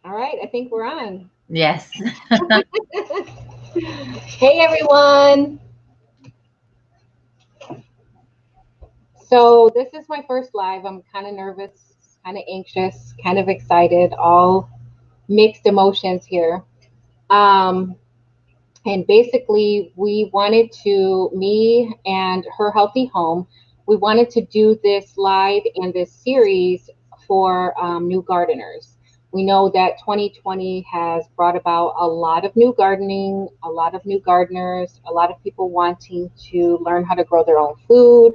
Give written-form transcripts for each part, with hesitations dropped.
All right, I think we're on. Yes. Hey everyone. So this is my first live. I'm kind of nervous, kind of anxious, kind of excited, all mixed emotions here. Um, and basically, we wanted to, me and Her Healthy Home, we wanted to do this live and this series for new gardeners. We know that 2020 has brought about a lot of new gardening, a lot of new gardeners, a lot of people wanting to learn how to grow their own food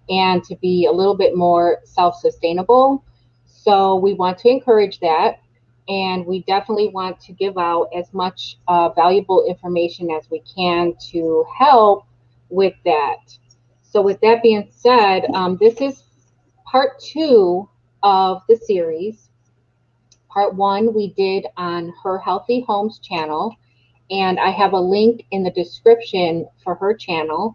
and to be a little bit more self sustainable. So we want to encourage that. And we definitely want to give out as much valuable information as we can to help with that. So, with that being said, this is part two of the series. Part one we did on Her Healthy Homes channel, and I have a link in the description for her channel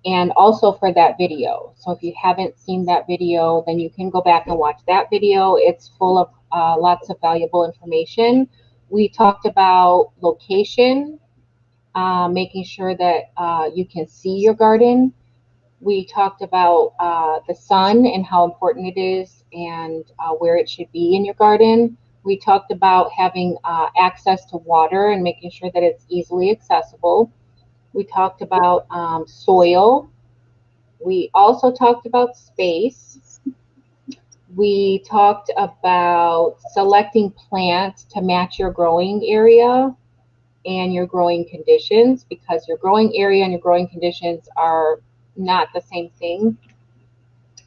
and also for that video. So if you haven't seen that video, then you can go back and watch that video. It's full of lots of valuable information. We talked about location, making sure that you can see your garden. We talked about the sun and how important it is and where it should be in your garden. We talked about having access to water and making sure that it's easily accessible. We talked about soil. We also talked about space. We talked about selecting plants to match your growing area and your growing conditions because your growing area and your growing conditions are not the same thing.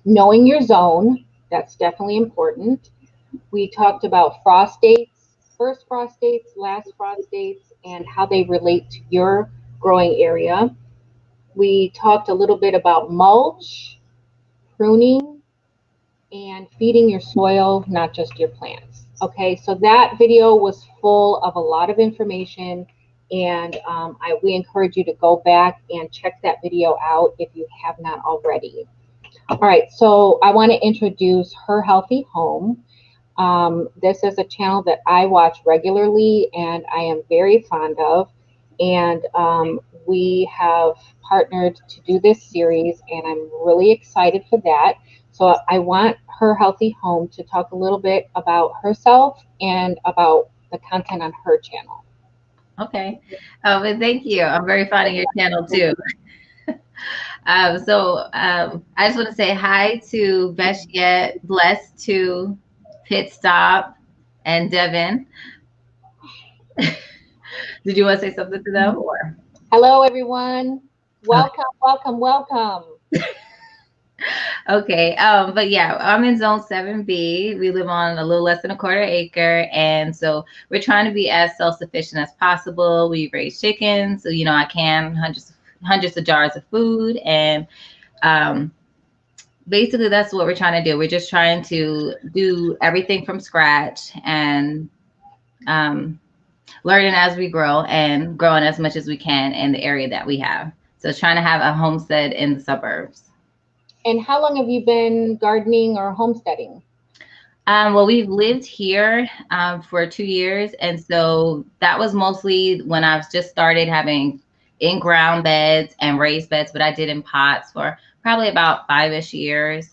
Knowing your zone, that's definitely important. We talked about frost dates, first frost dates, last frost dates, and how they relate to your growing area. We talked a little bit about mulch, pruning, and feeding your soil, not just your plants. Okay, so that video was full of a lot of information, and we encourage you to go back and check that video out if you have not already. All right, so I want to introduce Her Healthy Home. This is a channel that I watch regularly and I am very fond of. And we have partnered to do this series, and I'm really excited for that. So I want Her Healthy Home to talk a little bit about herself and about the content on her channel. Okay. And thank you. I'm very fond of your channel too. I just want to say hi to Best Yet, Blessed to Pit Stop, and Devin. Did you want to say something to them or? Hello, everyone. Okay. Welcome, welcome, welcome. Okay. But yeah, I'm in zone 7B. We live on a little less than a quarter acre. And so we're trying to be as self-sufficient as possible. We raise chickens. So, I can hundreds of jars of food. And um, basically that's what we're trying to do. We're just trying to do everything from scratch and um, learning as we grow and growing as much as we can in the area that we have. So trying to have a homestead in the suburbs. And how long have you been gardening or homesteading? Well, we've lived here for 2 years. And so that was mostly when I've just started having in-ground beds and raised beds, but I did in pots for probably about 5-ish years.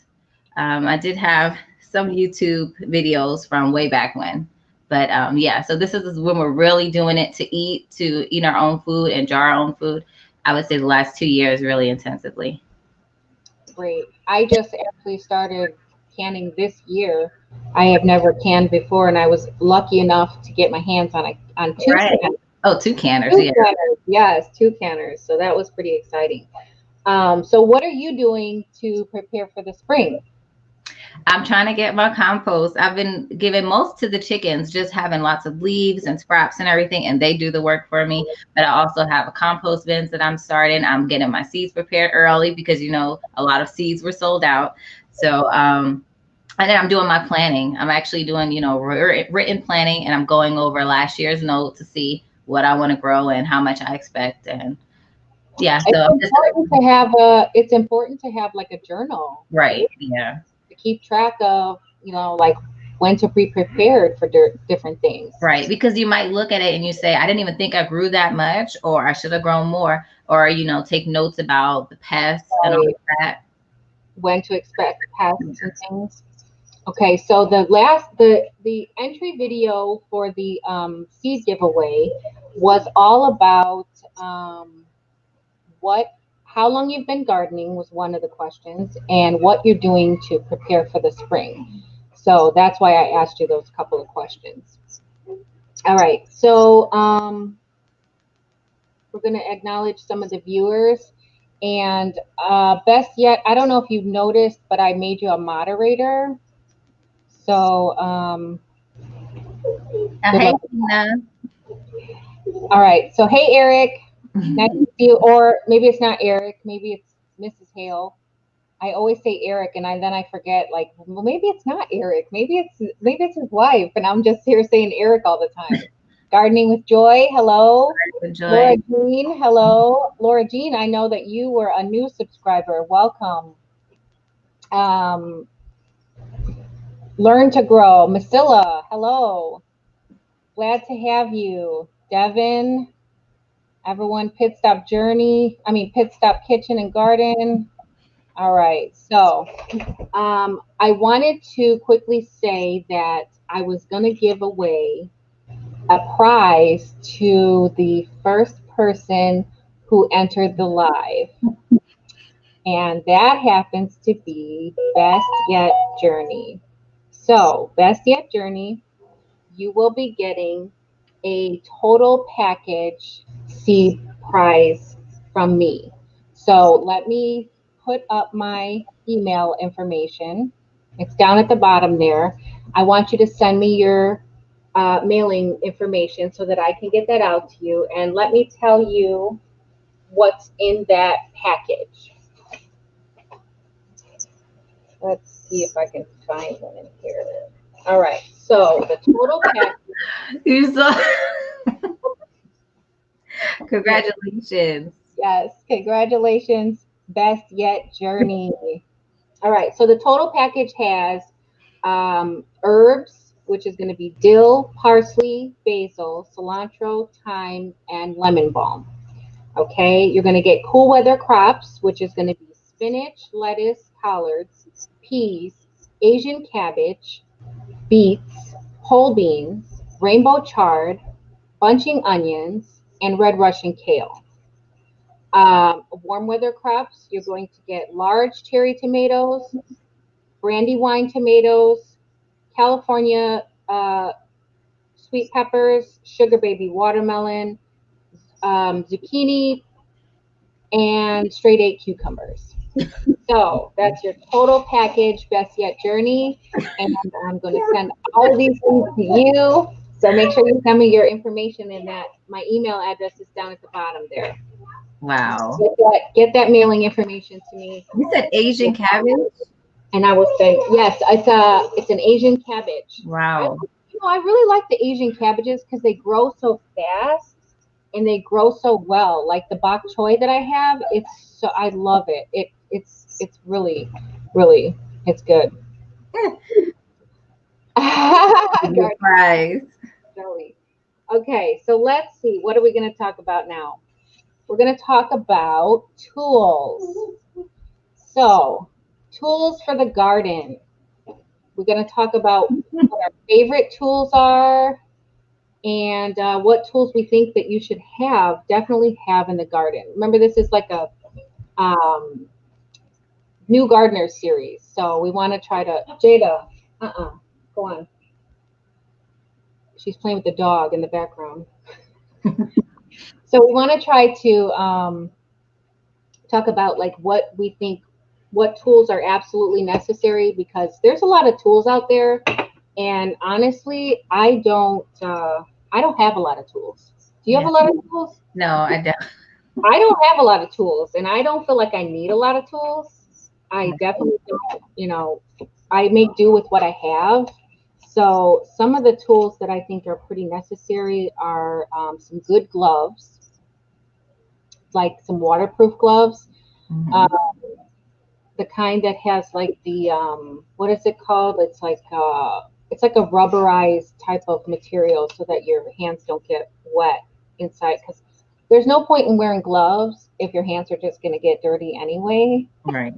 I did have some YouTube videos from way back when. But yeah, so this is when we're really doing it to eat our own food and jar our own food. I would say the last 2 years really intensively. Great. I just actually started canning this year. I have never canned before, and I was lucky enough to get my hands on two Right. canners. Oh, two canners. Two Yeah. canners, yes, two canners. So that was pretty exciting. So what are you doing to prepare for the spring? I'm trying to get my compost. I've been giving most to the chickens, just having lots of leaves and scraps and everything, and they do the work for me. But I also have a compost bins that I'm starting. I'm getting my seeds prepared early because a lot of seeds were sold out. So and then I'm doing my planning. I'm actually doing written planning, and I'm going over last year's note to see what I want to grow and how much I expect. And yeah, so I'm just It's important to have like a journal, right? right. Yeah. To keep track of, like when to be prepared for different things. Right, because you might look at it and you say, I didn't even think I grew that much, or I should have grown more, or, you know, take notes about the pests and all Right. of that. When to expect pests and things. Okay, so the entry video for the seed giveaway was all about how long you've been gardening was one of the questions, and what you're doing to prepare for the spring. So that's why I asked you those couple of questions. All right, so we're going to acknowledge some of the viewers. And best yet, I don't know if you've noticed, but I made you a moderator. So, Hey, Tina. All right. So, hey, Eric. Nice to see you. Or maybe it's not Eric. Maybe it's Mrs. Hale. I always say Eric, and then I forget. Like, well, maybe it's not Eric. Maybe it's his wife, and I'm just here saying Eric all the time. Gardening with Joy. Hello. Laura Jean. Hello, Laura Jean. I know that you were a new subscriber. Welcome. Learn to Grow. Masilla. Hello. Glad to have you. Devin. Everyone, Pit Stop Kitchen and Garden. All right, so I wanted to quickly say that I was going to give away a prize to the first person who entered the live. And that happens to be Best Yet Journey. So, Best Yet Journey, you will be getting a total package seed prize from me. So let me put up my email information. It's down at the bottom there. I want you to send me your mailing information so that I can get that out to you. And let me tell you what's in that package. Let's see if I can find one in here. All right, so the total package. You saw. Congratulations. Yes, congratulations. Best Yet Journey. All right, so the total package has herbs, which is going to be dill, parsley, basil, cilantro, thyme, and lemon balm. Okay, you're going to get cool weather crops, which is going to be spinach, lettuce, collards, peas, Asian cabbage, beets, whole beans, rainbow chard, bunching onions, and red Russian kale. Warm weather crops, you're going to get large cherry tomatoes, brandywine tomatoes, California sweet peppers, sugar baby watermelon, zucchini, and straight 8 cucumbers. So that's your total package, Best Yet Journey. And I'm going to send all of these things to you. So make sure you send me your information, and that my email address is down at the bottom there. Wow. Get that mailing information to me. You said Asian cabbage? And I will say, yes, it's an Asian cabbage. Wow. I really like the Asian cabbages because they grow so fast and they grow so well. Like the bok choy that I have, I love it. It's really, really, it's good. Surprise. Okay, so let's see. What are we going to talk about now? We're going to talk about tools. So, tools for the garden. We're going to talk about what our favorite tools are and what tools we think that you should definitely have in the garden. Remember, this is like a new gardener series. So we want to try to, Jada, go on. She's playing with the dog in the background. So we want to try to talk about like what we think, what tools are absolutely necessary, because there's a lot of tools out there, and honestly, I don't have a lot of tools. Do you have a lot of tools? No, I don't. I don't have a lot of tools, and I don't feel like I need a lot of tools. I definitely don't, I make do with what I have. So some of the tools that I think are pretty necessary are some good gloves, like some waterproof gloves. The kind that has like the what is it called? It's like it's like a rubberized type of material so that your hands don't get wet inside. Because there's no point in wearing gloves if your hands are just going to get dirty anyway. Right.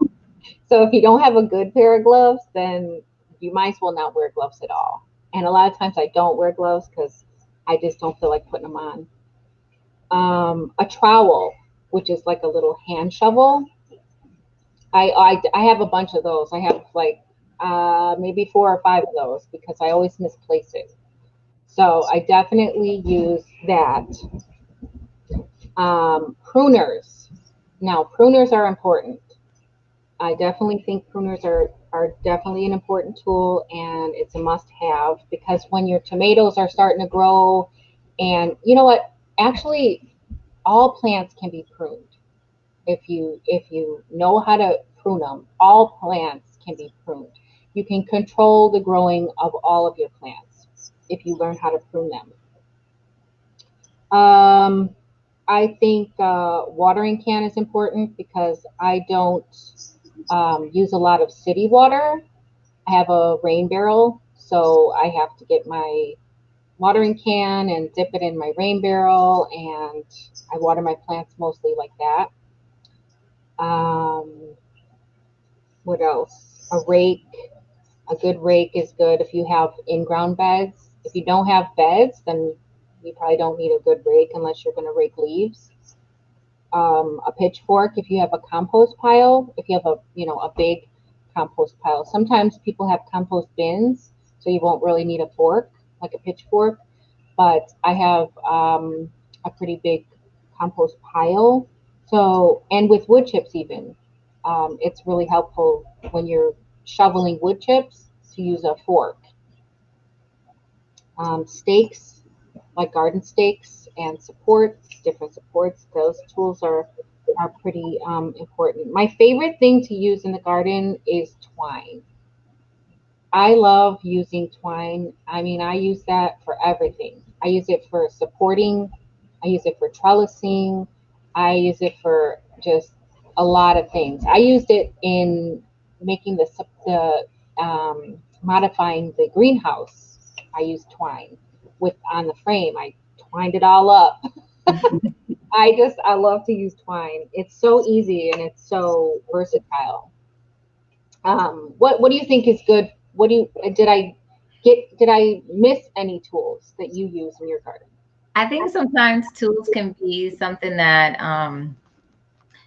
So if you don't have a good pair of gloves, then you might as well not wear gloves at all. And a lot of times I don't wear gloves because I just don't feel like putting them on. A trowel, which is like a little hand shovel. I have a bunch of those. I have like maybe 4 or 5 of those because I always misplace it. So I definitely use that. Pruners. Now, pruners are important. I definitely think pruners are definitely an important tool and it's a must have because when your tomatoes are starting to grow, and you know what? Actually, all plants can be pruned. If you know how to prune them, all plants can be pruned. You can control the growing of all of your plants if you learn how to prune them. Um, I think watering can is important because I don't use a lot of city water. I have a rain barrel, so I have to get my watering can and dip it in my rain barrel, and I water my plants mostly like that. Um, what else? A rake. A good rake is good if you have in-ground beds. If you don't have beds, then you probably don't need a good rake unless you're going to rake leaves. A pitchfork if you have a compost pile. If you have a big compost pile. Sometimes people have compost bins, so you won't really need a fork like a pitchfork. But I have a pretty big compost pile. So, and with wood chips even, it's really helpful when you're shoveling wood chips to use a fork. Stakes, like garden stakes and supports, different supports, those tools are pretty important. My favorite thing to use in the garden is twine. I love using twine. I mean, I use that for everything. I use it for supporting, I use it for trellising, I use it for just a lot of things. I used it in making modifying the greenhouse. I used twine with on the frame. I twined it all up. I love to use twine. It's so easy and it's so versatile. What do you think is good? What do you did I miss any tools that you use in your garden? I think sometimes tools can be something that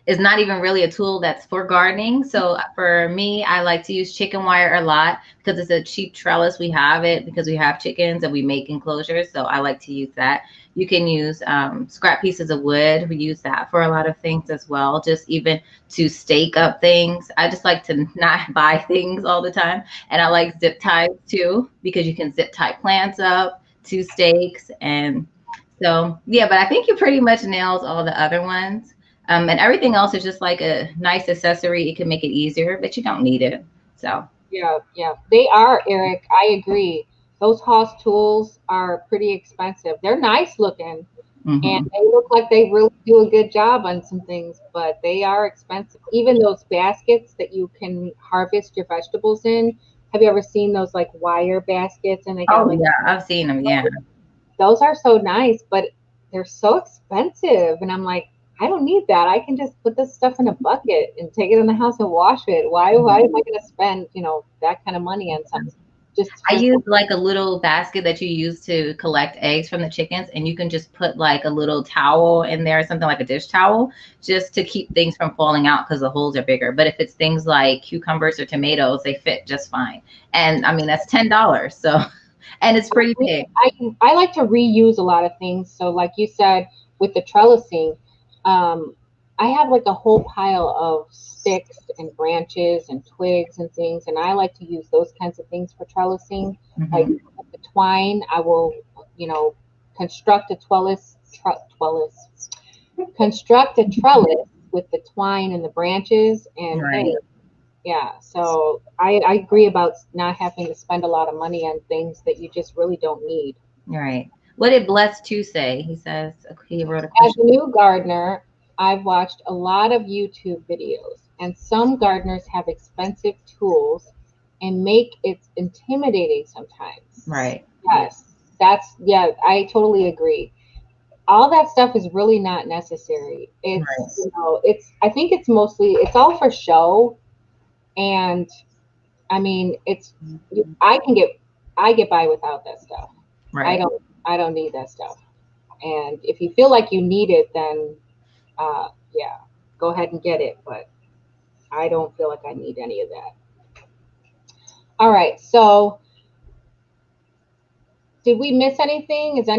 is not even really a tool that's for gardening. So for me, I like to use chicken wire a lot because it's a cheap trellis. We have it because we have chickens and we make enclosures. So I like to use that. You can use scrap pieces of wood. We use that for a lot of things as well, just even to stake up things. I just like to not buy things all the time. And I like zip ties too, because you can zip tie plants up to stakes. And so, yeah, but I think you pretty much nails all the other ones. And everything else is just like a nice accessory. It can make it easier, but you don't need it. So, Yeah, yeah, they are, Eric. I agree. Those Haas tools are pretty expensive. They're nice looking and mhm. they look like they really do a good job on some things, but they are expensive. Even those baskets that you can harvest your vegetables in. Have you ever seen those like wire baskets and they got Oh, like yeah, I've seen them. Yeah. those are so nice, but they're so expensive. And I'm like, I don't need that. I can just put this stuff in a bucket and take it in the house and wash it. Why am I going to spend, that kind of money on something just I for use like a little basket that you use to collect eggs from the chickens, and you can just put like a little towel in there, something like a dish towel, just to keep things from falling out because the holes are bigger. But if it's things like cucumbers or tomatoes, they fit just fine. And I mean, that's $10. So, and it's pretty big. I like to reuse a lot of things. So like you said with the trellising, um, I have like a whole pile of sticks and branches and twigs and things, and I like to use those kinds of things for trellising. Like Hmm. the twine, I will, construct a construct a trellis with the twine and the branches, and Right. hey, yeah, so I agree about not having to spend a lot of money on things that you just really don't need. Right. What did Bless Two say? He says he wrote a As question. a new gardener, I've watched a lot of YouTube videos, and some gardeners have expensive tools and make it intimidating sometimes. Right. Yes, yeah, I totally agree. All that stuff is really not necessary. Right. It's, I think it's mostly, it's all for show. And I mean, I get by without that stuff. I Right. don't, I don't need that stuff. And if you feel like you need it, then, yeah, go ahead and get it. But I don't feel like I need any of that. All right. So did we miss anything? Does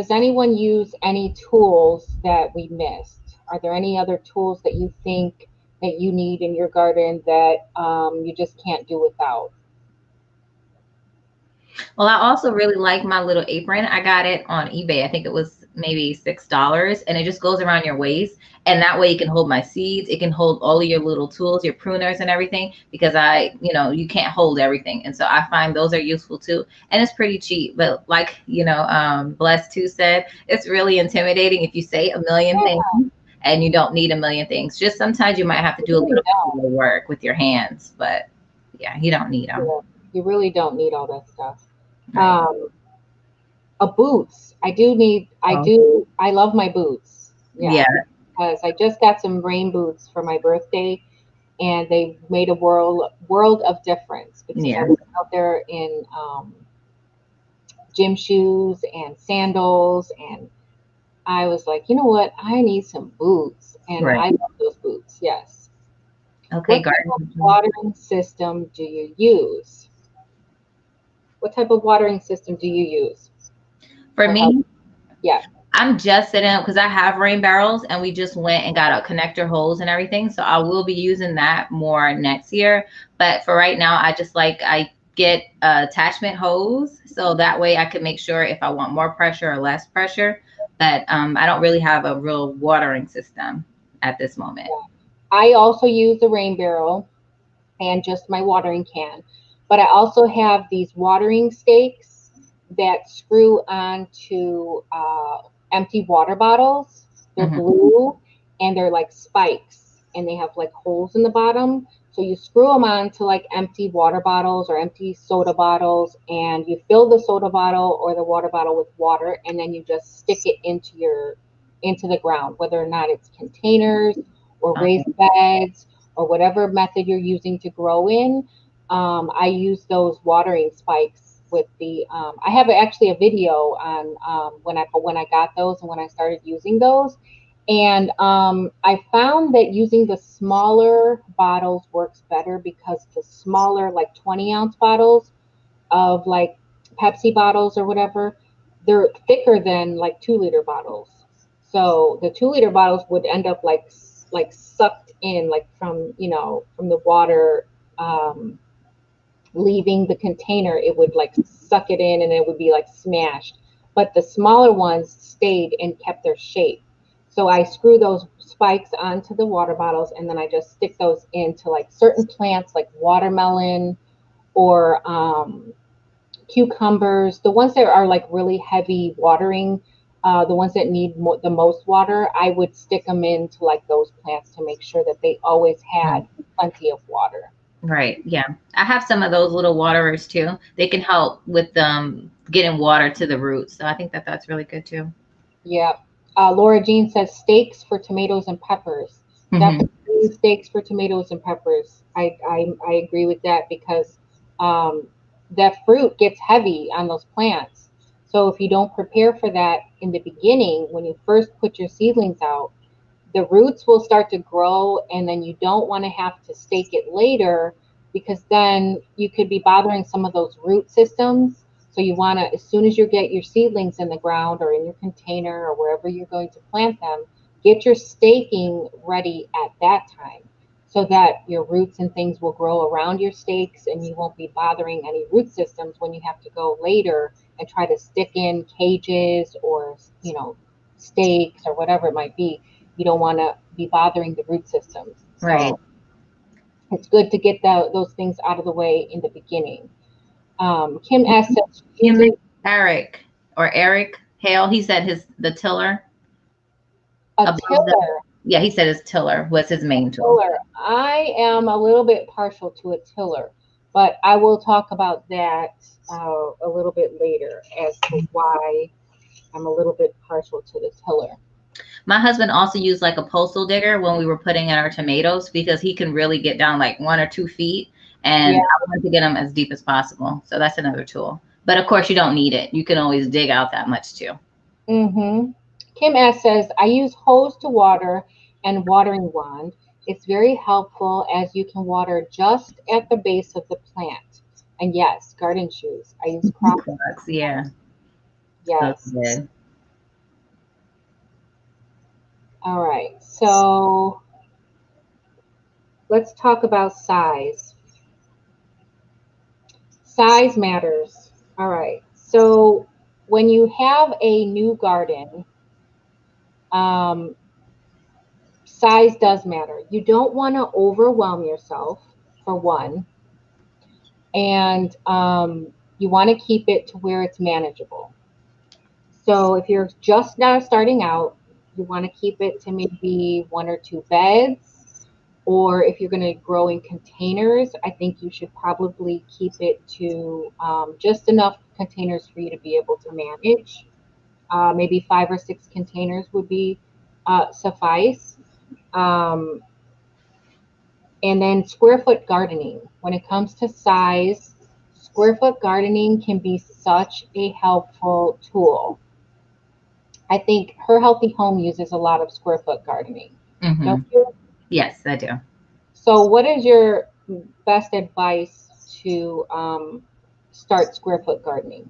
anyone use any tools that we missed? Are there any other tools that you think that you need in your garden that you just can't do without? Well, I also really like my little apron. I got it on eBay. I think it was maybe $6, and it just goes around your waist. And that way you can hold my seeds. It can hold all of your little tools, your pruners and everything, because you can't hold everything. And so I find those are useful too. And it's pretty cheap. But like, Bless too said, it's really intimidating if you say a million things and you don't need a million things. Just sometimes you might have to do a little more work with your hands, but yeah, you don't need them. Yeah, you really don't need all that stuff. Right. A boots. I love my boots. Yeah. Yeah. Because I just got some rain boots for my birthday, and they made a world of difference because I Yeah. was out there in gym shoes and sandals, and I was like, you know what? I need some boots, and Right. I love those boots. Yes. Okay, What type of garden. watering system do you use? What type of watering system do you use For for help? me, Yeah. I'm just setting up because I have rain barrels and we just went and got a connector hose and everything. So I will be using that more next year. But for right now, I get a attachment hose. So that way I can make sure if I want more pressure or less pressure. But I don't really have a real watering system at this moment. I also use the rain barrel and just my watering can. But I also have these watering stakes that screw onto empty water bottles. They're Hmm. blue and they're like spikes and they have like holes in the bottom. So you screw them onto like empty water bottles or empty soda bottles, and you fill the soda bottle or the water bottle with water, and then you just stick it into the ground, whether or not it's containers or raised beds or whatever method you're using to grow in. I use those watering spikes with the. I have actually a video on when I got those and when I started using those, and I found that using the smaller bottles works better because the smaller, like 20-ounce bottles of like Pepsi bottles or whatever, they're thicker than like 2-liter bottles. So the 2-liter bottles would end up like sucked in, like from the water um, leaving the container, it would like suck it in and it would be like smashed. But the smaller ones stayed and kept their shape. So I screw those spikes onto the water bottles and then I just stick those into like certain plants like watermelon or cucumbers, the ones that are like really heavy watering, the ones that need the most water, I would stick them into like those plants to make sure that they always had plenty of water. Right. Yeah. I have some of those little waterers too. They can help with getting water to the roots. So I think that that's really good too. Yeah. Laura Jean says steaks for tomatoes and peppers. Hmm. Definitely steaks for tomatoes and peppers. I agree with that because um, that fruit gets heavy on those plants. So if you don't prepare for that in the beginning, when you first put your seedlings out, the roots will start to grow, and then you don't want to have to stake it later because then you could be bothering some of those root systems. So you want to, as soon as you get your seedlings in the ground or in your container or wherever you're going to plant them, get your staking ready at that time so that your roots and things will grow around your stakes and you won't be bothering any root systems when you have to go later and try to stick in cages or stakes or whatever it might be. You don't want to be bothering the root systems. Right. So it's good to get those things out of the way in the beginning. Kim S. says Him, using Eric Hale, he said the tiller a above the, tiller. yeah, he said his tiller was his main tool. Tiller. I am a little bit partial to a tiller. But I will talk about that a little bit later as to why I'm a little bit partial to the tiller. My husband also used like a postal digger when we were putting in our tomatoes because he can really get down like 1 or 2 feet, and Yeah. I wanted to get them as deep as possible. So that's another tool. But of course, you don't need it. You can always dig out that much too. Mm-hmm. Kim S says, I use hose to water and watering wand. It's very helpful as you can water just at the base of the plant. And yes, garden shoes. I use Crocs. Yeah, those Yes. are good. All right. So let's talk about size. Size matters. All right. So when you have a new garden, um, size does matter. You don't want to overwhelm yourself, for one, and you want to keep it to where it's manageable. So if you're just now starting out, you want to keep it to maybe 1 or 2 beds. Or if you're going to grow in containers, I think you should probably keep it to just enough containers for you to be able to manage. Maybe 5 or 6 containers would be suffice. Um, and then square foot gardening. When it comes to size, square foot gardening can be such a helpful tool. I think Her Healthy Home uses a lot of square foot gardening. Mm-hmm. Don't you? Yes, I do. So, what is your best advice to start square foot gardening?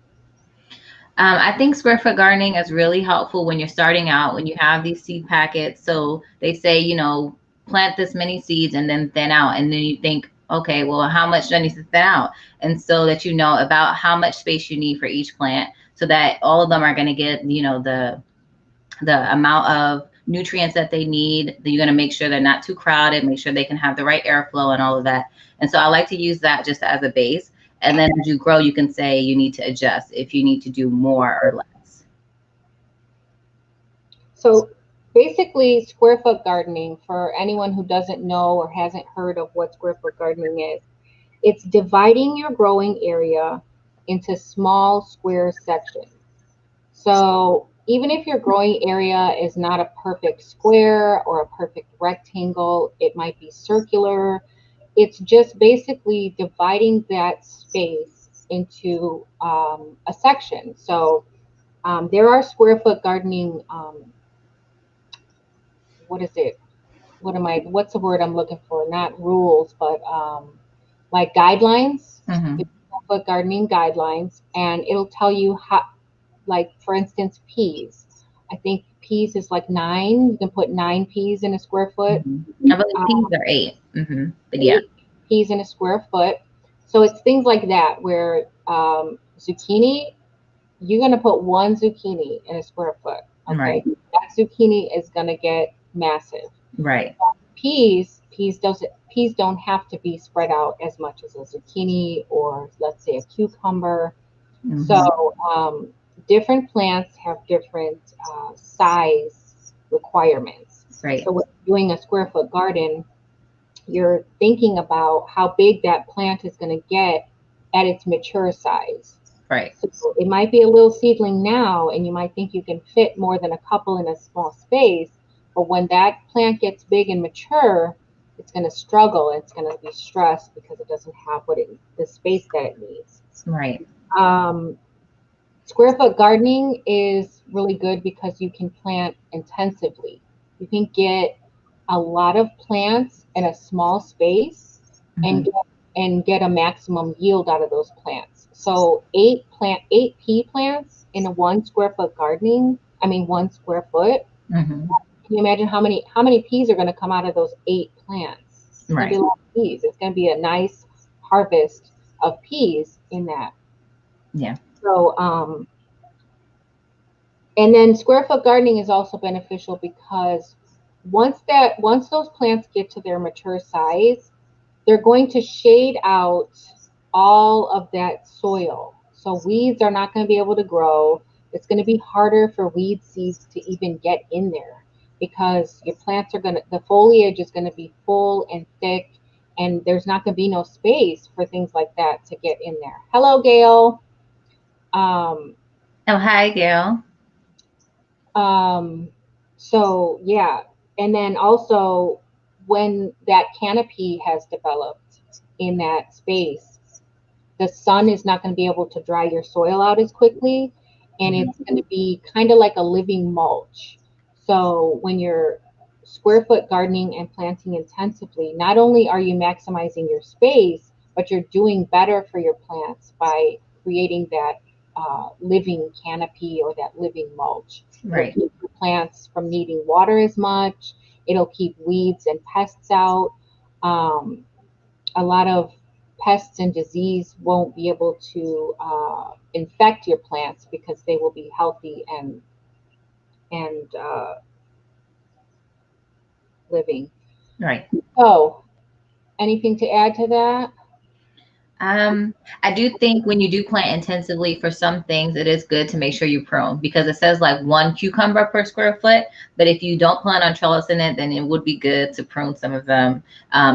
I think square foot gardening is really helpful when you're starting out, when you have these seed packets. So they say, plant this many seeds and then thin out. And then you think, okay, well, how much do I need to thin out? And so that you know about how much space you need for each plant so that all of them are going to get, the amount of nutrients that they need. You're going to make sure they're not too crowded, make sure they can have the right airflow and all of that. And so I like to use that just as a base. And then as you grow, you can say you need to adjust if you need to do more or less. So, basically, square foot gardening, for anyone who doesn't know or hasn't heard of what square foot gardening is, it's dividing your growing area into small square sections. So even if your growing area is not a perfect square or a perfect rectangle, it might be circular. It's just basically dividing that space into a section. So there are square foot gardening. What is it? What's the word I'm looking for? Not rules, but like guidelines. Mm-hmm. Square foot gardening guidelines, and it'll tell you how, like for instance, peas. I think peas is like 9. You can put 9 peas in a square foot. Mm-hmm. I believe peas are 8. Mm-hmm. But yeah. 8 peas in a square foot. So it's things like that where zucchini, you're going to put 1 zucchini in a square foot. Okay, Right. that zucchini is going to get massive. Right. Peas don't have to be spread out as much as a zucchini or let's say a cucumber. Mm-hmm. So different plants have different size requirements. Right. So when you're doing a square foot garden, you're thinking about how big that plant is going to get at its mature size. Right. So it might be a little seedling now, and you might think you can fit more than a couple in a small space. But when that plant gets big and mature, it's going to struggle. It's going to be stressed because it doesn't have the space that it needs. Right. Square foot gardening is really good because you can plant intensively. You can get a lot of plants in a small space and get a maximum yield out of those plants. So 8 pea plants in a 1 square foot gardening. I mean 1 square foot. Mm-hmm. Can you imagine how many peas are going to come out of those 8 plants? It's going to be a lot of peas. It's going to be a nice harvest of peas in that. Yeah. So and then square foot gardening is also beneficial because once those plants get to their mature size, they're going to shade out all of that soil. So weeds are not going to be able to grow. It's going to be harder for weed seeds to even get in there because your plants the foliage is going to be full and thick and there's not going to be no space for things like that to get in there. Hello, Gail. Oh, hi, Gail. So yeah, and then also when that canopy has developed in that space, the sun is not going to be able to dry your soil out as quickly, and it's going to be kind of like a living mulch. So when you're square foot gardening and planting intensively, not only are you maximizing your space, but you're doing better for your plants by creating that living canopy or that living mulch. Right. It'll keep your plants from needing water as much. It'll keep weeds and pests out. A lot of pests and disease won't be able to infect your plants because they will be healthy and living. Right. So, anything to add to that? I do think when you do plant intensively for some things, it is good to make sure you prune, because it says like 1 cucumber per square foot. But if you don't plan on trellising it, then it would be good to prune some of them.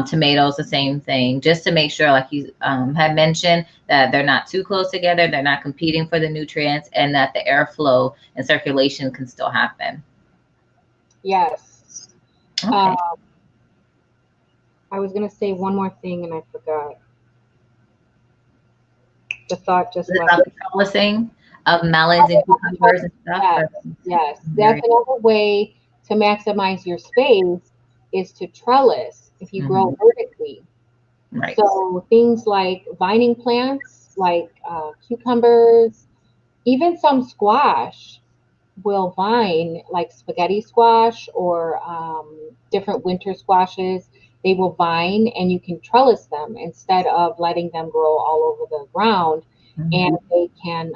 Tomatoes, the same thing, just to make sure, like you had mentioned, that they're not too close together, they're not competing for the nutrients, and that the airflow and circulation can still happen. Yes. Okay. I was going to say one more thing and I forgot. The thought just left. About the trellising of melons and cucumbers and stuff. Yes, yes. That's another way to maximize your space, is to trellis if you grow vertically. Right. So things like vining plants, like cucumbers, even some squash will vine, like spaghetti squash or different winter squashes. They will vine, and you can trellis them instead of letting them grow all over the ground, and they can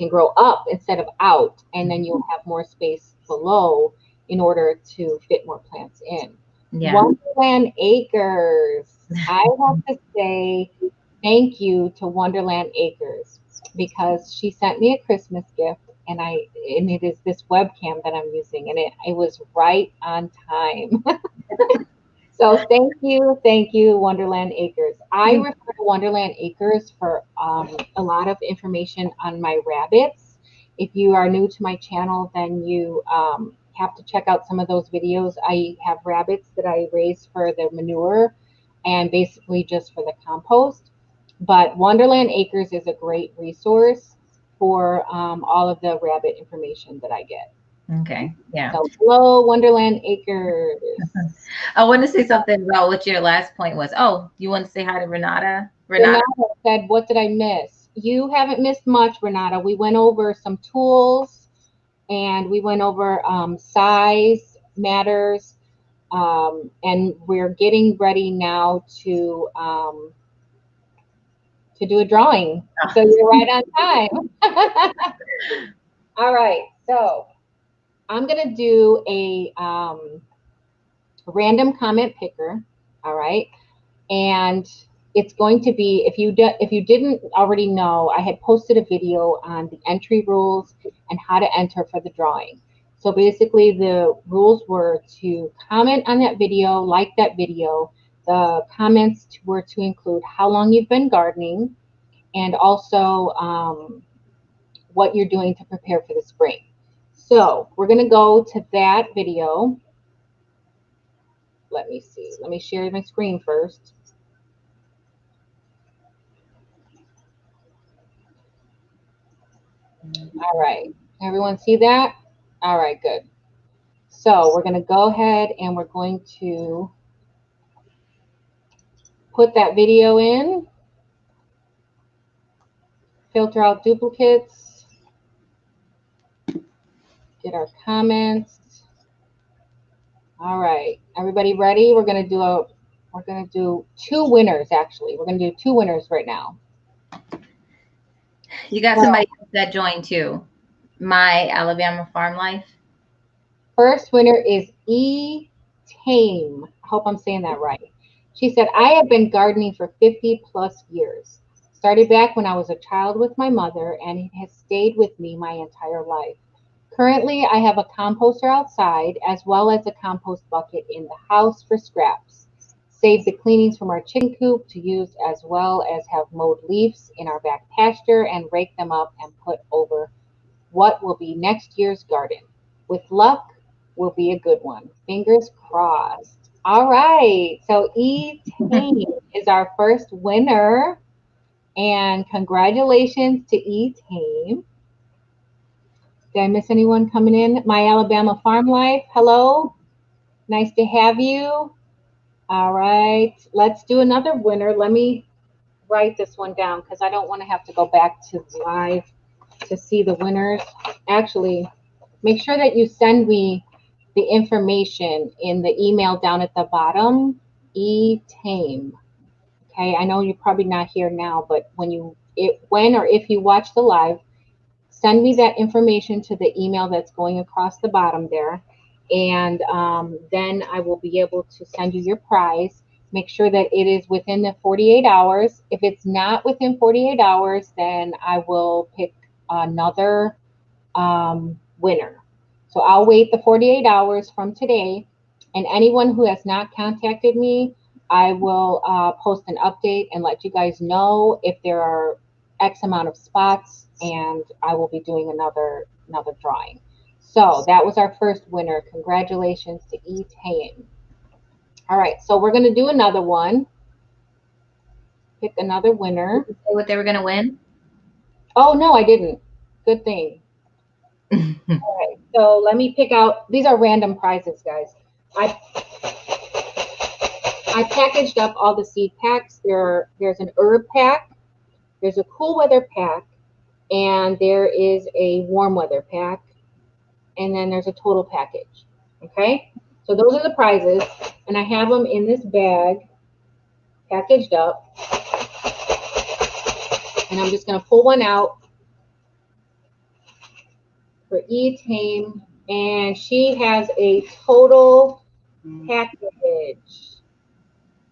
grow up instead of out, and then you'll have more space below in order to fit more plants in. Yeah. Wonderland Acres. I have to say thank you to Wonderland Acres, because she sent me a Christmas gift, and it is this webcam that I'm using, and it was right on time. So thank you, Wonderland Acres. I refer to Wonderland Acres for a lot of information on my rabbits. If you are new to my channel, then you have to check out some of those videos. I have rabbits that I raise for the manure and basically just for the compost. But Wonderland Acres is a great resource for all of the rabbit information that I get. Okay. Yeah. So hello, Wonderland Acres. I want to say something about what your last point was. Oh, you want to say hi to Renata? Renata said, what did I miss? You haven't missed much, Renata. We went over some tools, and we went over size matters, and we're getting ready now to do a drawing. So you're right on time. All right, so I'm gonna do a random comment picker. All right, and it's going to be, if you didn't already know, I had posted a video on the entry rules and how to enter for the drawing. So basically the rules were to comment on that video, like that video. The comments were to include how long you've been gardening, and also what you're doing to prepare for the spring. So we're going to go to that video. Let me see. Let me share my screen first. All right. Everyone see that? All right, good. So we're going to go ahead and we're going to put that video in, filter out duplicates, get our comments. All right. Everybody ready? We're going to do 2 winners, actually. We're going to do 2 winners right now. You got somebody that joined too. My Alabama Farm Life. First winner is E. Tame. I hope I'm saying that right. She said, I have been gardening for 50+ years. Started back when I was a child with my mother, and it has stayed with me my entire life. Currently, I have a composter outside as well as a compost bucket in the house for scraps. Save the cleanings from our chicken coop to use as well as have mowed leaves in our back pasture and rake them up and put over what will be next year's garden. With luck, will be a good one. Fingers crossed. All right. So E-Tame is our first winner. And congratulations to E-Tame. Did I miss anyone coming in? My Alabama Farm Life. Hello. Nice to have you. All right. Let's do another winner. Let me write this one down because I don't want to have to go back to live to see the winners. Actually, make sure that you send me the information in the email down at the bottom. E-Tame. Okay, I know you're probably not here now, but when or if you watch the live, send me that information to the email that's going across the bottom there, and then I will be able to send you your prize. Make sure that it is within the 48 hours. If it's not within 48 hours, then I will pick another winner. So I'll wait the 48 hours from today, and anyone who has not contacted me, I will post an update and let you guys know if there are X amount of spots, and I will be doing another drawing. So that was our first winner. Congratulations to E-Tame. All right, so we're going to do another one. Pick another winner. Did you say what they were going to win? Oh, no, I didn't. Good thing. All right, so let me pick out. These are random prizes, guys. I packaged up all the seed packs. There's an herb pack, there's a cool weather pack, and there is a warm weather pack, and then there's a total package. Okay, so those are the prizes, and I have them in this bag, packaged up, and I'm just going to pull one out for E-Tame, and she has a total package.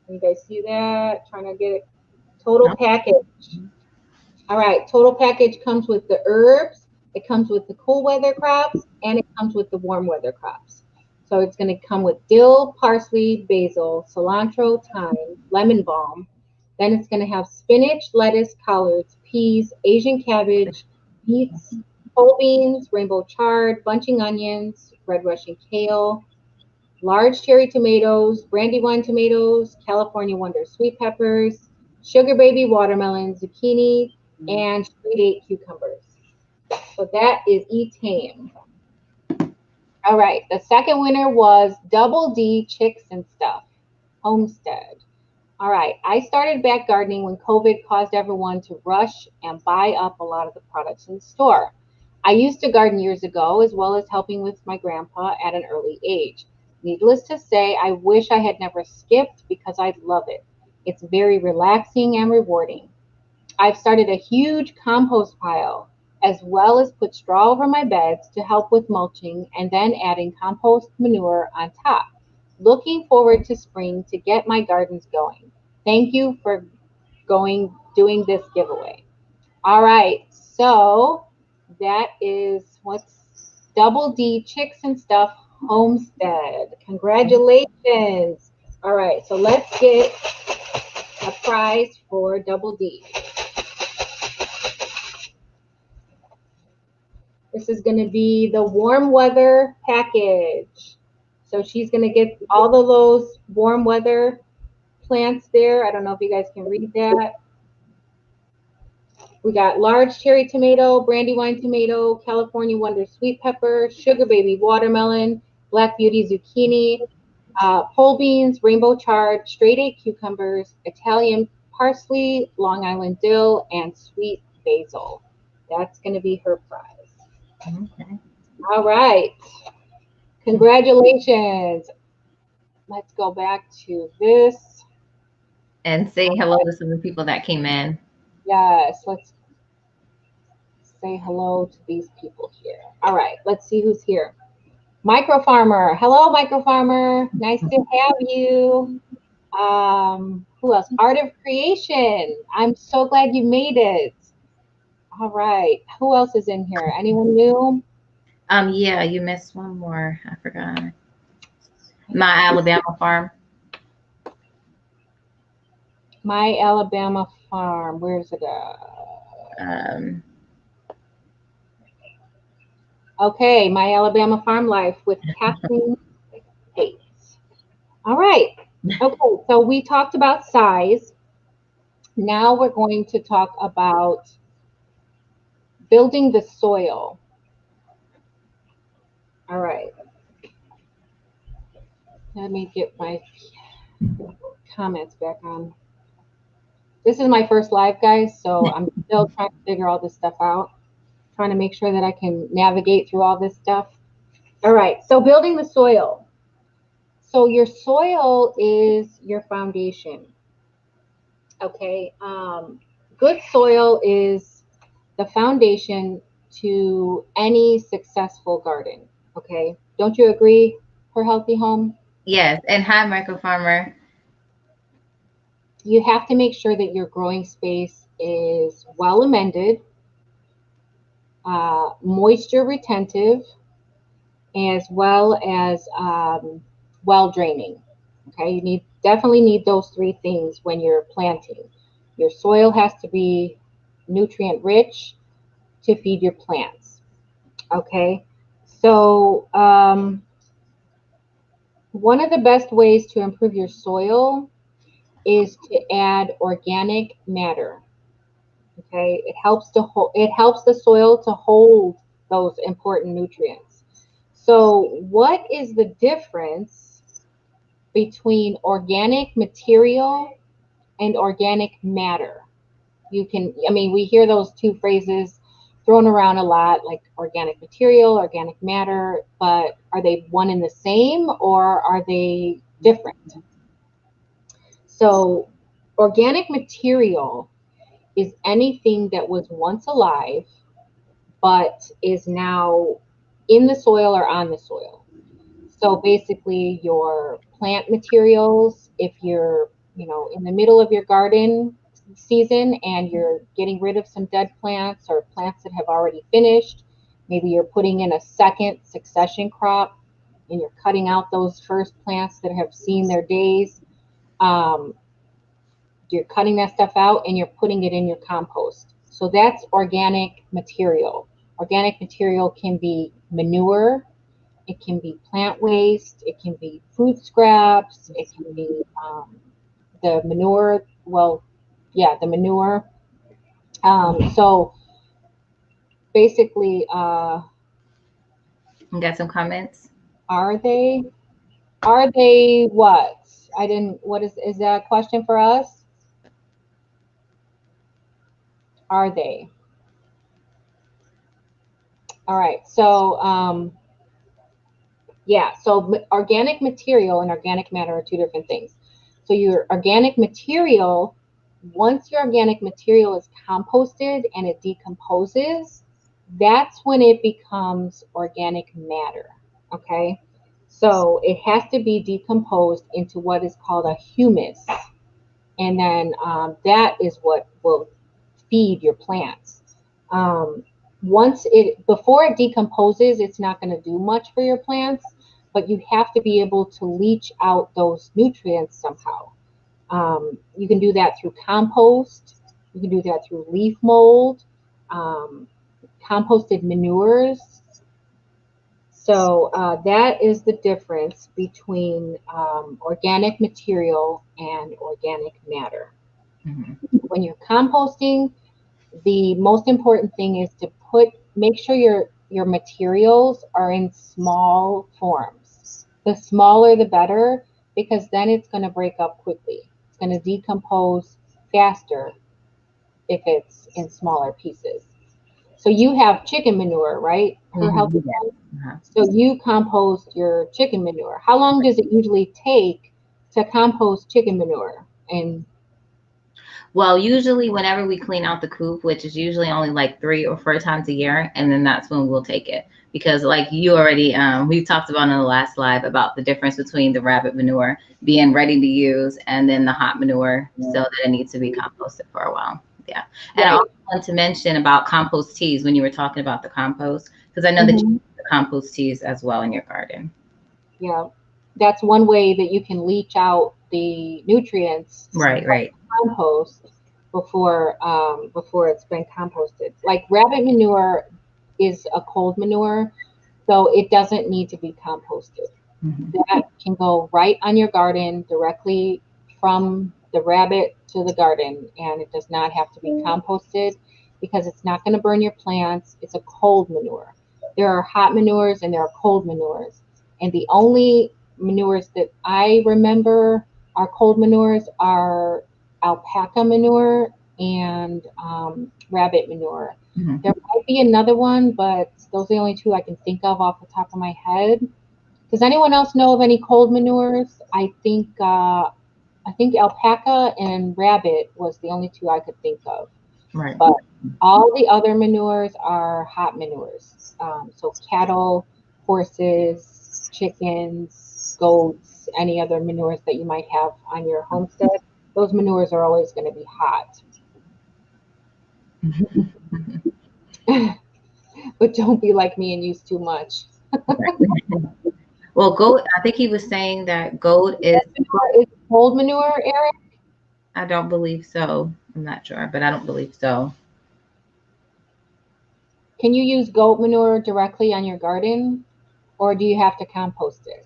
You guys see that? Trying to get it. Total package. All right, total package comes with the herbs, it comes with the cool weather crops, and it comes with the warm weather crops. So it's going to come with dill, parsley, basil, cilantro, thyme, lemon balm. Then it's going to have spinach, lettuce, collards, peas, Asian cabbage, beets, whole beans, rainbow chard, bunching onions, red Russian kale, large cherry tomatoes, brandywine tomatoes, California Wonder sweet peppers, sugar baby watermelon, zucchini, and straight 8 cucumbers. So that is E-Tame. All right, the second winner was Double D Chicks and Stuff Homestead. All right, I started back gardening when COVID caused everyone to rush and buy up a lot of the products in the store. I used to garden years ago, as well as helping with my grandpa at an early age. Needless to say, I wish I had never skipped because I love it. It's very relaxing and rewarding. I've started a huge compost pile, as well as put straw over my beds to help with mulching and then adding compost manure on top. Looking forward to spring to get my gardens going. Thank you for doing this giveaway. All right, so that is what's Double D Chicks and Stuff Homestead. Congratulations. All right, so let's get a prize for Double D. This is going to be the warm weather package. So she's going to get all of those warm weather plants there. I don't know if you guys can read that. We got large cherry tomato, brandywine tomato, California Wonder sweet pepper, sugar baby watermelon, black beauty zucchini, pole beans, rainbow chard, straight 8 cucumbers, Italian parsley, Long Island dill, and sweet basil. That's going to be her prize. Okay. All right. Congratulations. Let's go back to this. And say hello to some of the people that came in. Yes, let's say hello to these people here. All right, let's see who's here. Micro Farmer. Hello, Micro Farmer. Nice to have you. Who else? Art of Creation. I'm so glad you made it. All right. Who else is in here? Anyone new? Yeah, you missed one more. I forgot. My Alabama Farm. My Alabama Farm. Where's it at? Okay, My Alabama Farm Life with Kathleen Bates. All right. Okay, so we talked about size. Now we're going to talk about building the soil. All right. Let me get my comments back on. This is my first live, guys, so I'm still trying to figure all this stuff out. Trying to make sure that I can navigate through all this stuff. All right, so building the soil. So your soil is your foundation. Okay, good soil is the foundation to any successful garden. Okay, don't you agree, for Healthy Home? Yes, and hi, Micro Farmer. You have to make sure that your growing space is well amended, moisture retentive, as well as well draining. Okay, you definitely need those three things when you're planting. Your soil has to be nutrient rich to feed your plants. Okay, so one of the best ways to improve your soil is to add organic matter. Okay, it helps the soil to hold those important nutrients. So, what is the difference between organic material and organic matter? We hear those two phrases thrown around a lot, like organic material, organic matter, but are they one and the same or are they different? So, organic material is anything that was once alive but is now in the soil or on the soil. So basically your plant materials, if you're, in the middle of your garden season and you're getting rid of some dead plants or plants that have already finished, maybe you're putting in a second succession crop and you're cutting out those first plants that have seen their days. Um, you're cutting that stuff out and you're putting it in your compost. So that's organic material. Organic material can be manure, it can be plant waste, it can be food scraps, it can be the manure. Well, yeah, the manure. So basically, You got some comments? are they? Are they what? I didn't. What is that a question for us? Are they? All right. So yeah, so organic material and organic matter are two different things. So your organic material, once your organic material is composted and it decomposes, that's when it becomes organic matter. Okay, so it has to be decomposed into what is called a humus, and then that is what will feed your plants. Um, before it decomposes, it's not going to do much for your plants, but you have to be able to leach out those nutrients somehow. You can do that through compost. You can do that through leaf mold, um, composted manures. So that is the difference between organic material and organic matter. Mm-hmm. When you're composting, the most important thing is to make sure your materials are in small forms. The smaller the better, because then it's going to break up quickly. It's going to decompose faster if it's in smaller pieces. So you have chicken manure, right? For Mm-hmm. healthy Yeah. food. Uh-huh. So you compost your chicken manure. How long does it usually take to compost chicken manure? And Well, usually whenever we clean out the coop, which is usually only like 3 or 4 times a year, and then that's when we'll take it. Because like you already, we talked about in the last live about the difference between the rabbit manure being ready to use and then the hot manure, so that it needs to be composted for a while. Yeah. And I right. also want to mention about compost teas when you were talking about the compost, because I know that you Hmm. use the compost teas as well in your garden. Yeah. that's one way that you can leach out the nutrients Right, from right. the compost before it's been composted. Like rabbit manure is a cold manure, so it doesn't need to be composted. Mhm. That can go right on your garden directly from the rabbit to the garden, and it does not have to be composted because it's not going to burn your plants. It's a cold manure. There are hot manures and there are cold manures, and the only manures that I remember are cold manures are alpaca manure and rabbit manure. Mhm. There might be another one, but those are the only two I can think of off the top of my head. Does anyone else know of any cold manures? I think alpaca and rabbit was the only two I could think of. Right. But all the other manures are hot manures. So cattle, horses, chickens, goats, any other manures that you might have on your homestead, those manures are always going to be hot. But don't be like me and use too much. Well, goat, I think he was saying that goat is, Manure is cold manure, Eric. I don't believe so. I'm not sure, but I don't believe so. Can you use goat manure directly on your garden, or do you have to compost it?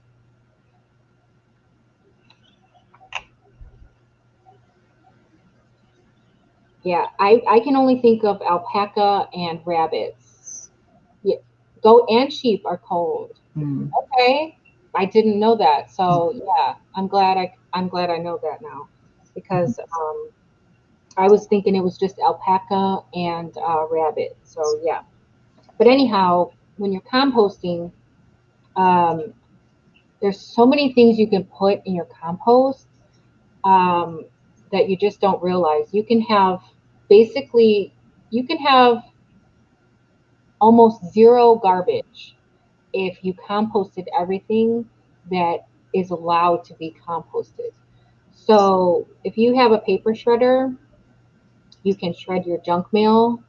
Yeah, I can only think of alpaca and rabbits. Yeah, goat and sheep are cold. Mm. Okay, I didn't know that. So yeah, I'm glad I know that now, because I was thinking it was just alpaca and rabbit. So yeah, but anyhow, when you're composting, um, there's so many things you can put in your compost um, that you just don't realize. You can have basically, you can have almost zero garbage if you composted everything that is allowed to be composted. So if you have a paper shredder, you can shred your junk mail.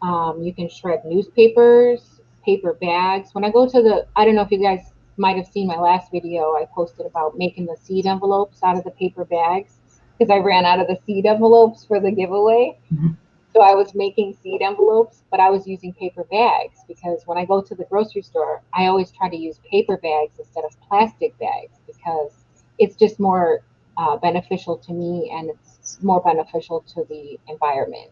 You can shred newspapers, paper bags. When I go to I don't know if you guys might have seen my last video I posted about making the seed envelopes out of the paper bags because I ran out of the seed envelopes for the giveaway. Mhm. So I was making seed envelopes, but I was using paper bags because when I go to the grocery store, I always try to use paper bags instead of plastic bags because it's just more beneficial to me and it's more beneficial to the environment.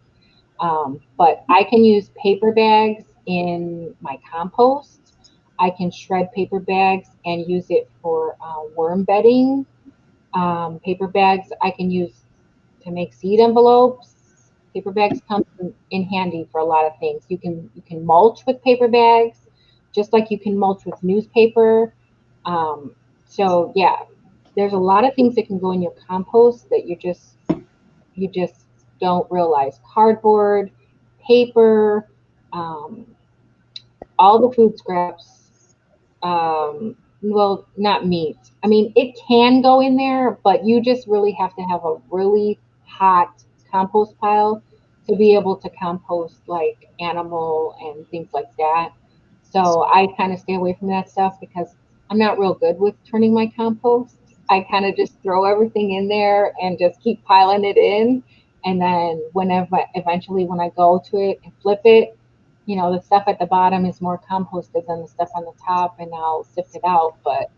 But I can use paper bags in my compost. I can shred paper bags and use it for worm bedding. Paper bags I can use to make seed envelopes. Paper bags come in handy for a lot of things. You can mulch with paper bags, just like you can mulch with newspaper. So yeah, there's a lot of things that can go in your compost that you just don't realize. Cardboard, paper, um, all the food scraps. Well, not meat. I mean, it can go in there, but you just really have to have a really hot compost pile to be able to compost like animal and things like that. So I kind of stay away from that stuff because I'm not real good with turning my compost. I kind of just throw everything in there and just keep piling it in. And then whenever eventually when I go to it and flip it, the stuff at the bottom is more composted than the stuff on the top, and I'll sift it out. But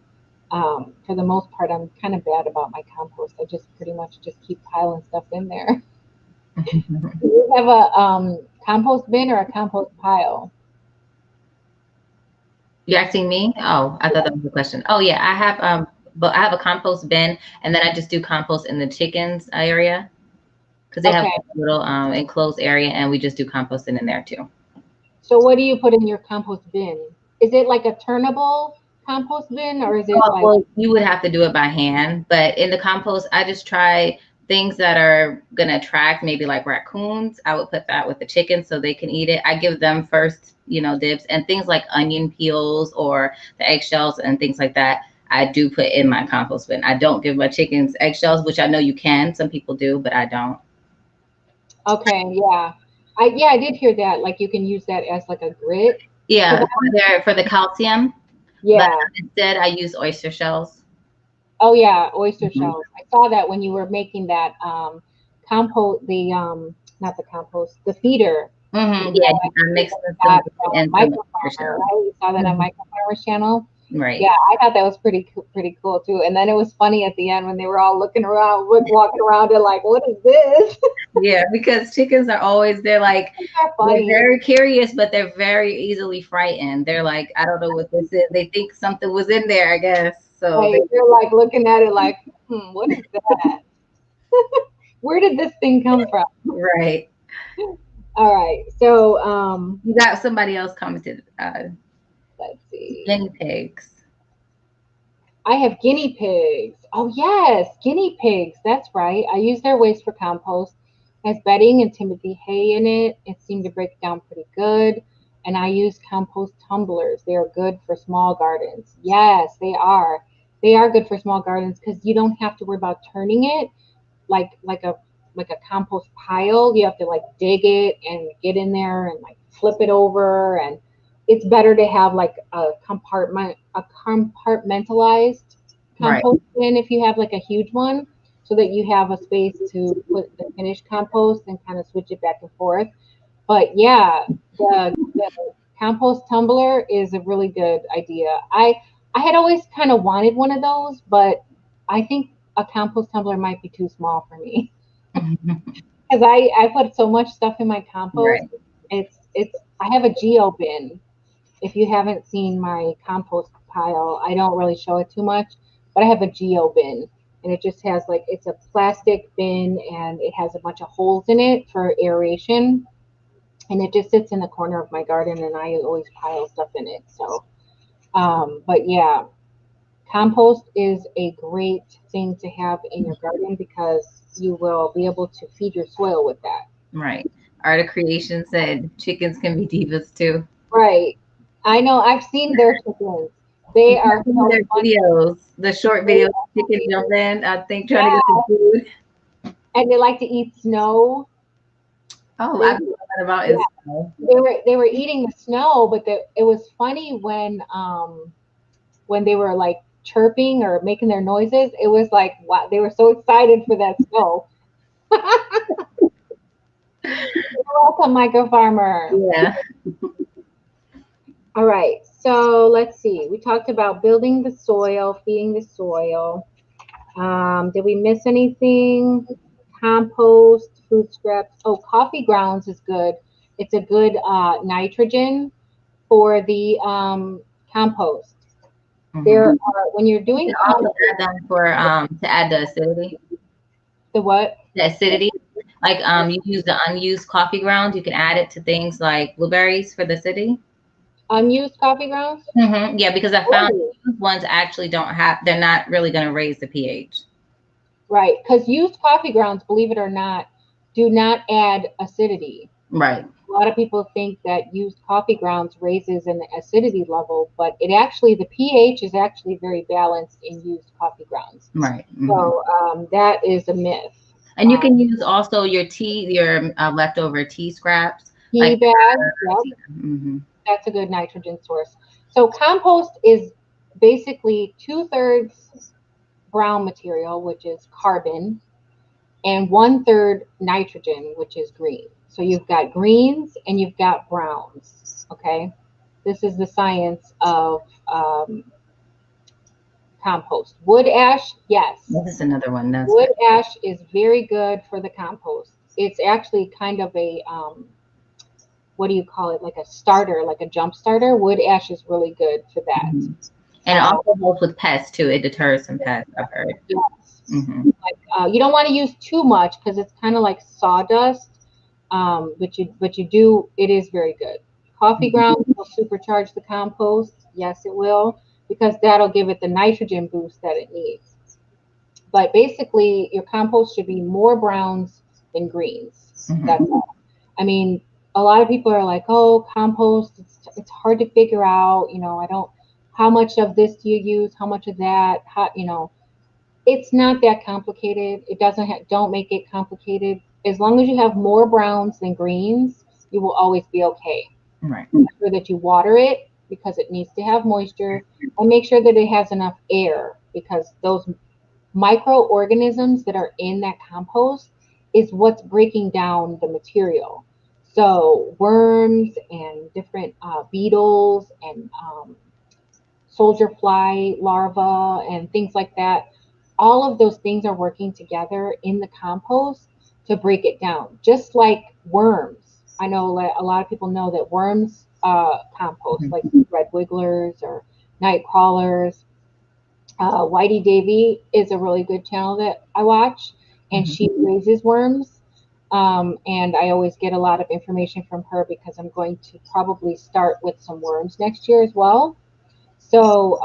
for the most part, I'm kind of bad about my compost. I just pretty much just keep piling stuff in there. Do you have a compost bin or a compost pile? You asking me? Oh, I thought that was the question. Oh yeah, but I have a compost bin, and then I just do compost in the chickens area because they have Okay. a little enclosed area, and we just do composting in there too. So what do you put in your compost bin? Is it like a turnable compost bin or is it Oh, like well, you would have to do it by hand, but in the compost, I just try things that are gonna attract maybe like raccoons. I would put that with the chickens so they can eat it. I give them first, dibs, and things like onion peels or the eggshells and things like that. I do put in my compost bin. I don't give my chickens eggshells, which I know you can. Some people do, but I don't. okay, yeah. I did hear that. Like you can use that as like a grit for Yeah, them. for the calcium, but Yeah. instead I use oyster shells. Oh yeah, oyster Mhm. shells. I saw that when you were making that compost, the not the compost, the feeder. You Yeah, know, I that mixed you some got from and some Micro oyster Farmer, shell. right? You saw that on Mhm. Micro Farmer's channel. Right. Yeah, I thought that was pretty cool too. And then it was funny at the end when they were all looking around, walking around, and like, what is this? Yeah, because chickens are always They're they're funny. very curious, but they're very easily frightened. They're like, I don't know what this is. They think something was in there, I guess. So Like they they're like looking at it like, what is that? Where did this thing come from? right. All right, so You got somebody else commented, let's see. guinea pigs. I have guinea pigs. Oh yes, guinea pigs. That's right. I use their waste for compost. It has bedding and Timothy hay in it. It seemed to break it down pretty good. And I use compost tumblers. They are good for small gardens. Yes, they are. They are good for small gardens because you don't have to worry about turning it like a compost pile. You have to like dig it and get in there and like flip it over, and it's better to have like a compartmentalized Right. compost bin if you have like a huge one, so that you have a space to put the finished compost and kind of switch it back and forth. But yeah, the compost tumbler is a really good idea. I had always kind of wanted one of those, but I think a compost tumbler might be too small for me because I put so much stuff in my compost. Right. It's I have a geo bin. If you haven't seen my compost pile, I don't really show it too much, but I have a geo bin, and it just has like it's a plastic bin and it has a bunch of holes in it for aeration, and it just sits in the corner of my garden, and I always pile stuff in it. So, but yeah, compost is a great thing to have in your garden because you will be able to feed your soil with that. Right. Art of Creation said chickens can be divas too. Right. I know. I've seen their chickens. They You are can see so their funny. videos, the short They videos, are chicken funny. jump in, I think trying to get Yeah, some food. and they like to eat snow. Oh, They I've heard that about Yeah, Instagram. they were eating the snow, but it was funny when they were like chirping or making their noises. It was like wow, they were so excited for that snow. You're welcome, Micro Farmer. Yeah. All right, so let's see. We talked about building the soil, feeding the soil. Did we miss anything? Compost, food scraps. Oh, coffee grounds is good. It's a good nitrogen for the compost. There Hmm. are when you're You can doing also compost. add them for to add the acidity. The what? The acidity. Like you use the unused coffee grounds, you can add it to things like blueberries for the acidity. Unused coffee grounds? Yeah, because I found Oh, used ones actually don't have. They're not really going to raise the pH. right. Because used coffee grounds, believe it or not, do not add acidity. Right. A lot of people think that used coffee grounds raises an acidity level, but it actually, the pH is actually very balanced in used coffee grounds. Right. So that is a myth. And you can use also your leftover tea scraps, Tea like bags, yep, hmm that's a good nitrogen source. So compost is basically 2/3 brown material, which is carbon, and 1/3 nitrogen, which is green. So you've got greens and you've got browns. Okay, this is the science of compost. Wood ash, yes, this is another one. That's wood good. ash is very good for the compost. It's actually kind of a what do you call it? Like a starter, like a jump starter. Wood ash is really good for that. Hmm. And it also helps with pests too. It deters some pests, I've heard. Yes. Hmm. You don't want to use too much because it's kind of like sawdust. But you do. It is very good. Coffee grounds will supercharge the compost. Yes, it will because that'll give it the nitrogen boost that it needs. But basically, your compost should be more browns than greens. Hmm. That's all. I mean, a lot of people are like, "Oh, compost. It's hard to figure out. I don't. How much of this do you use? How much of that? It's not that complicated. It doesn't don't make it complicated. As long as you have more browns than greens, you will always be okay. Right. Make sure that you water it because it needs to have moisture, and make sure that it has enough air because those microorganisms that are in that compost is what's breaking down the material. So worms and different beetles and soldier fly larvae and things like that, all of those things are working together in the compost to break it down. Just like worms. I know a lot of people know that worms compost, like red wigglers or night crawlers. Whitey Davy is a really good channel that I watch, and she raises worms. And I always get a lot of information from her because I'm going to probably start with some worms next year as well. So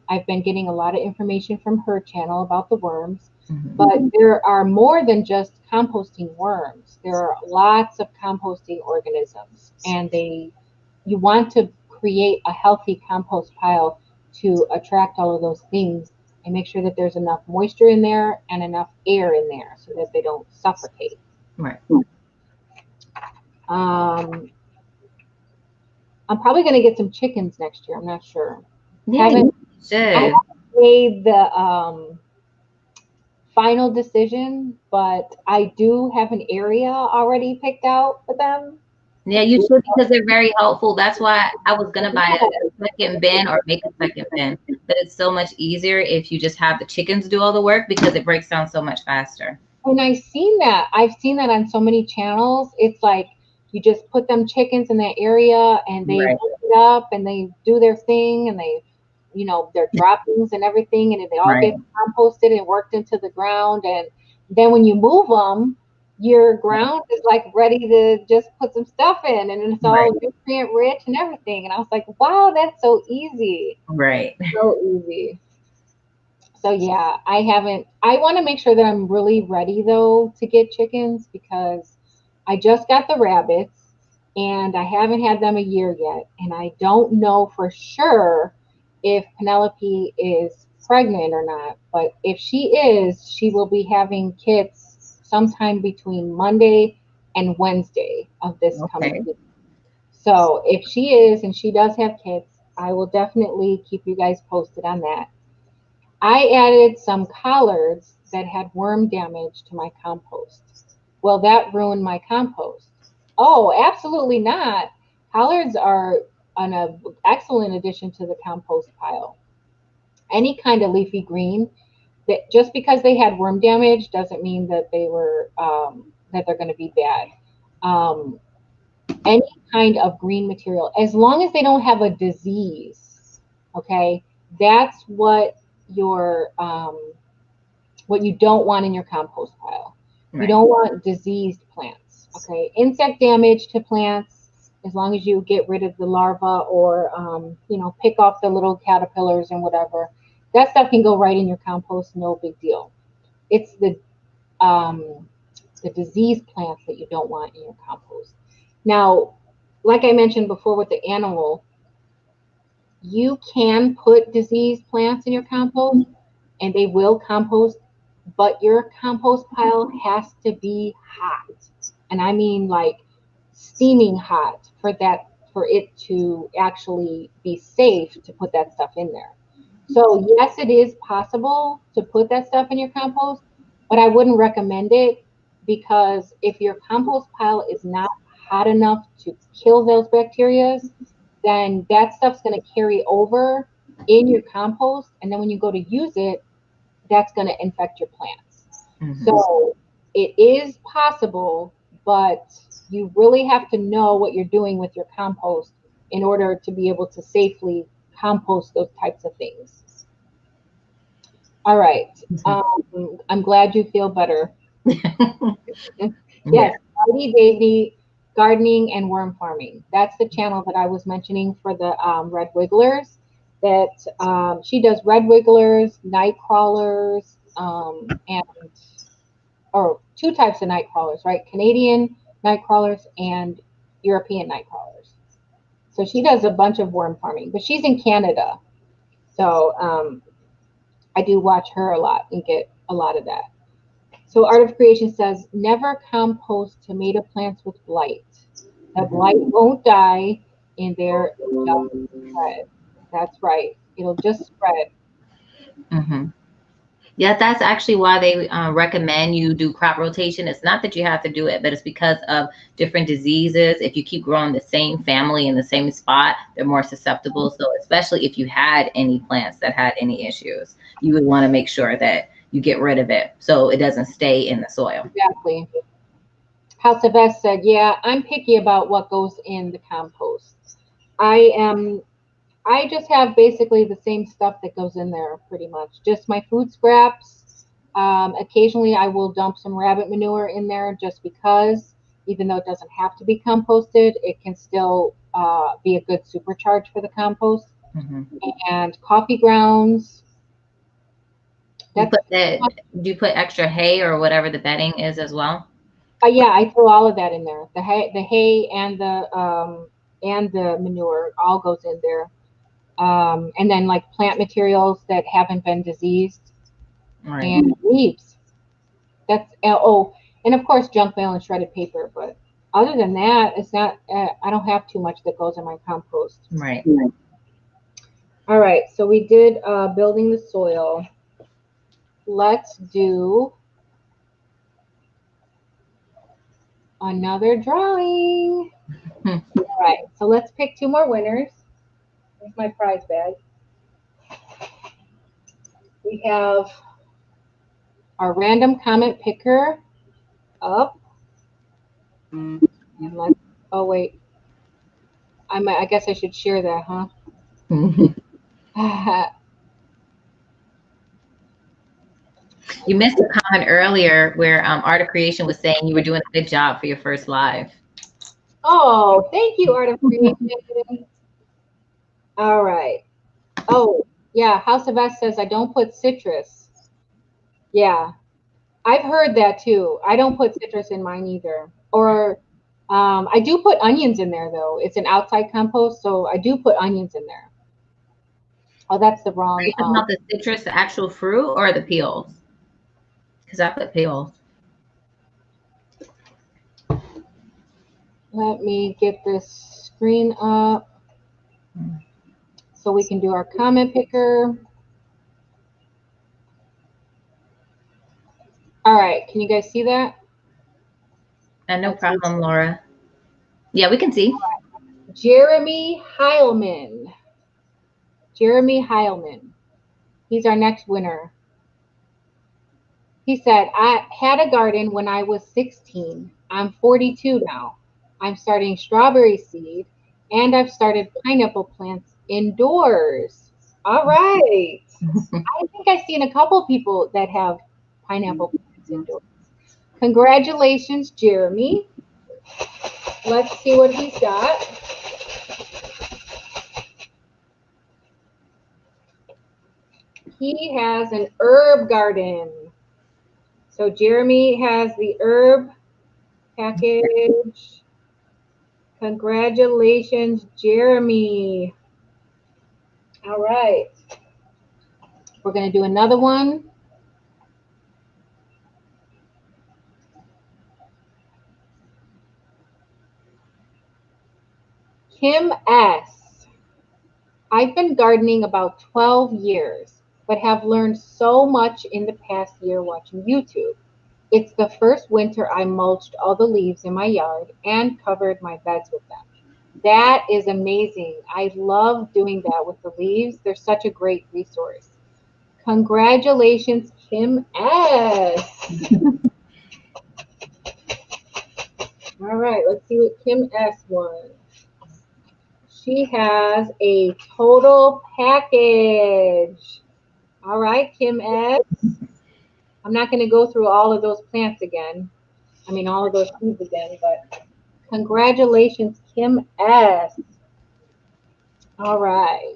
I've been getting a lot of information from her channel about the worms, but there are more than just composting worms. There are lots of composting organisms, and you want to create a healthy compost pile to attract all of those things and make sure that there's enough moisture in there and enough air in there so that they don't suffocate. Right. I'm probably going to get some chickens next year. I'm not sure. Yeah, I you should. haven't made the final decision, but I do have an area already picked out for them. Yeah, you should, because they're very helpful. That's why I was gonna buy a second bin or make a second bin. But it's so much easier if you just have the chickens do all the work because it breaks down so much faster. And I've seen that. I've seen that on so many channels. It's like you just put them chickens in that area and they Right. look it up and they do their thing and they, their droppings and everything, and they all Right. get composted and worked into the ground. And then when you move them, your ground is like ready to just put some stuff in, and it's all Right. nutrient rich and everything. And I was like, wow, that's so easy. Right. So easy. So yeah, I haven't. I want to make sure that I'm really ready though to get chickens because I just got the rabbits and I haven't had them a year yet, and I don't know for sure if Penelope is pregnant or not. But if she is, she will be having kits sometime between Monday and Wednesday of this coming Okay. week. So if she is and she does have kits, I will definitely keep you guys posted on that. I added some collards that had worm damage to my compost. Well, that ruined my compost. Oh, absolutely not. Collards are an excellent addition to the compost pile. Any kind of leafy green, that just because they had worm damage doesn't mean that they're going to be bad. Um, any kind of green material, as long as they don't have a disease, okay, that's your what you don't want in your compost pile. You Right. don't want diseased plants. Okay, insect damage to plants, as long as you get rid of the larva or pick off the little caterpillars and whatever, that stuff can go right in your compost. No big deal. It's um, the diseased plants that you don't want in your compost. Now, like I mentioned before with the animal, you can put diseased plants in your compost and they will compost, but your compost pile has to be hot. And I mean like steaming hot for it to actually be safe to put that stuff in there. So yes, it is possible to put that stuff in your compost, but I wouldn't recommend it because if your compost pile is not hot enough to kill those bacteria, then that stuff's going to carry over in your compost. And then when you go to use it, that's going to infect your plants. So it is possible, but you really have to know what you're doing with your compost in order to be able to safely compost those types of things. All right. I'm glad you feel better. Yeah. Yes, Heidi Davy Gardening and Worm Farming. That's the channel that I was mentioning for the red wigglers. That she does red wigglers, night crawlers, and or two types of night crawlers, right? Canadian night crawlers and European night crawlers. So she does a bunch of worm farming, but she's in Canada. So I do watch her a lot and get a lot of that. So Art of Creation says, never compost tomato plants with blight. The blight won't die in there, it'll just spread. That's right. It'll just spread. Mm-hmm. Yeah, that's actually why they recommend you do crop rotation. It's not that you have to do it, but it's because of different diseases. If you keep growing the same family in the same spot, they're more susceptible. So especially if you had any plants that had any issues, you would want to make sure that you get rid of it so it doesn't stay in the soil. Exactly. House of S said, yeah, I'm picky about what goes in the compost. I just have basically the same stuff that goes in there pretty much. Just my food scraps. Occasionally I will dump some rabbit manure in there just because, even though it doesn't have to be composted, it can still be a good supercharge for the compost. Mm-hmm. And coffee grounds. Do you put extra hay or whatever the bedding is as well? Yeah, I throw all of that in there. The hay and the manure all goes in there. And then like plant materials that haven't been diseased, Right. and leaves. That's and of course junk mail and shredded paper. But other than that, it's not. I don't have too much that goes in my compost. Right. All right. So we did building the soil. Let's do another drawing. All right. So let's pick 2 more winners. Here's my prize bag. We have our random comment picker up. And let's, oh wait, I guess I should share that, huh? You missed a comment earlier where Art of Creation was saying you were doing a good job for your first live. Oh, thank you, Art of Creation. All right. Oh, yeah, House of S says I don't put citrus. Yeah, I've heard that too. I don't put citrus in mine either. Or I do put onions in there, though. It's an outside compost, so I do put onions in there. Oh, that's the wrong. Are you talking about the citrus, the actual fruit, or the peels? Because I put peels. Let me get this screen up so we can do our comment picker. All right, can you guys see that? No problem, Laura. Yeah, we can see. Jeremy Heilman. Jeremy Heilman. He's our next winner. He said, I had a garden when I was 16. I'm 42 now. I'm starting strawberry seed, and I've started pineapple plants indoors. All right. I think I've seen a couple people that have pineapple plants indoors. Congratulations, Jeremy. Let's see what he's got. He has an herb garden. So Jeremy has the herb package. Congratulations, Jeremy. All right. We're going to do another one. Kim S. I've been gardening about 12 years, but have learned so much in the past year watching YouTube. It's the first winter I mulched all the leaves in my yard and covered my beds with them. That is amazing. I love doing that with the leaves. They're such a great resource. Congratulations, Kim S. All right, let's see what Kim S won. She has a total package. All right, Kim S. I'm not going to go through all of those plants again. I mean, all of those seeds again, but congratulations, Kim S. All right.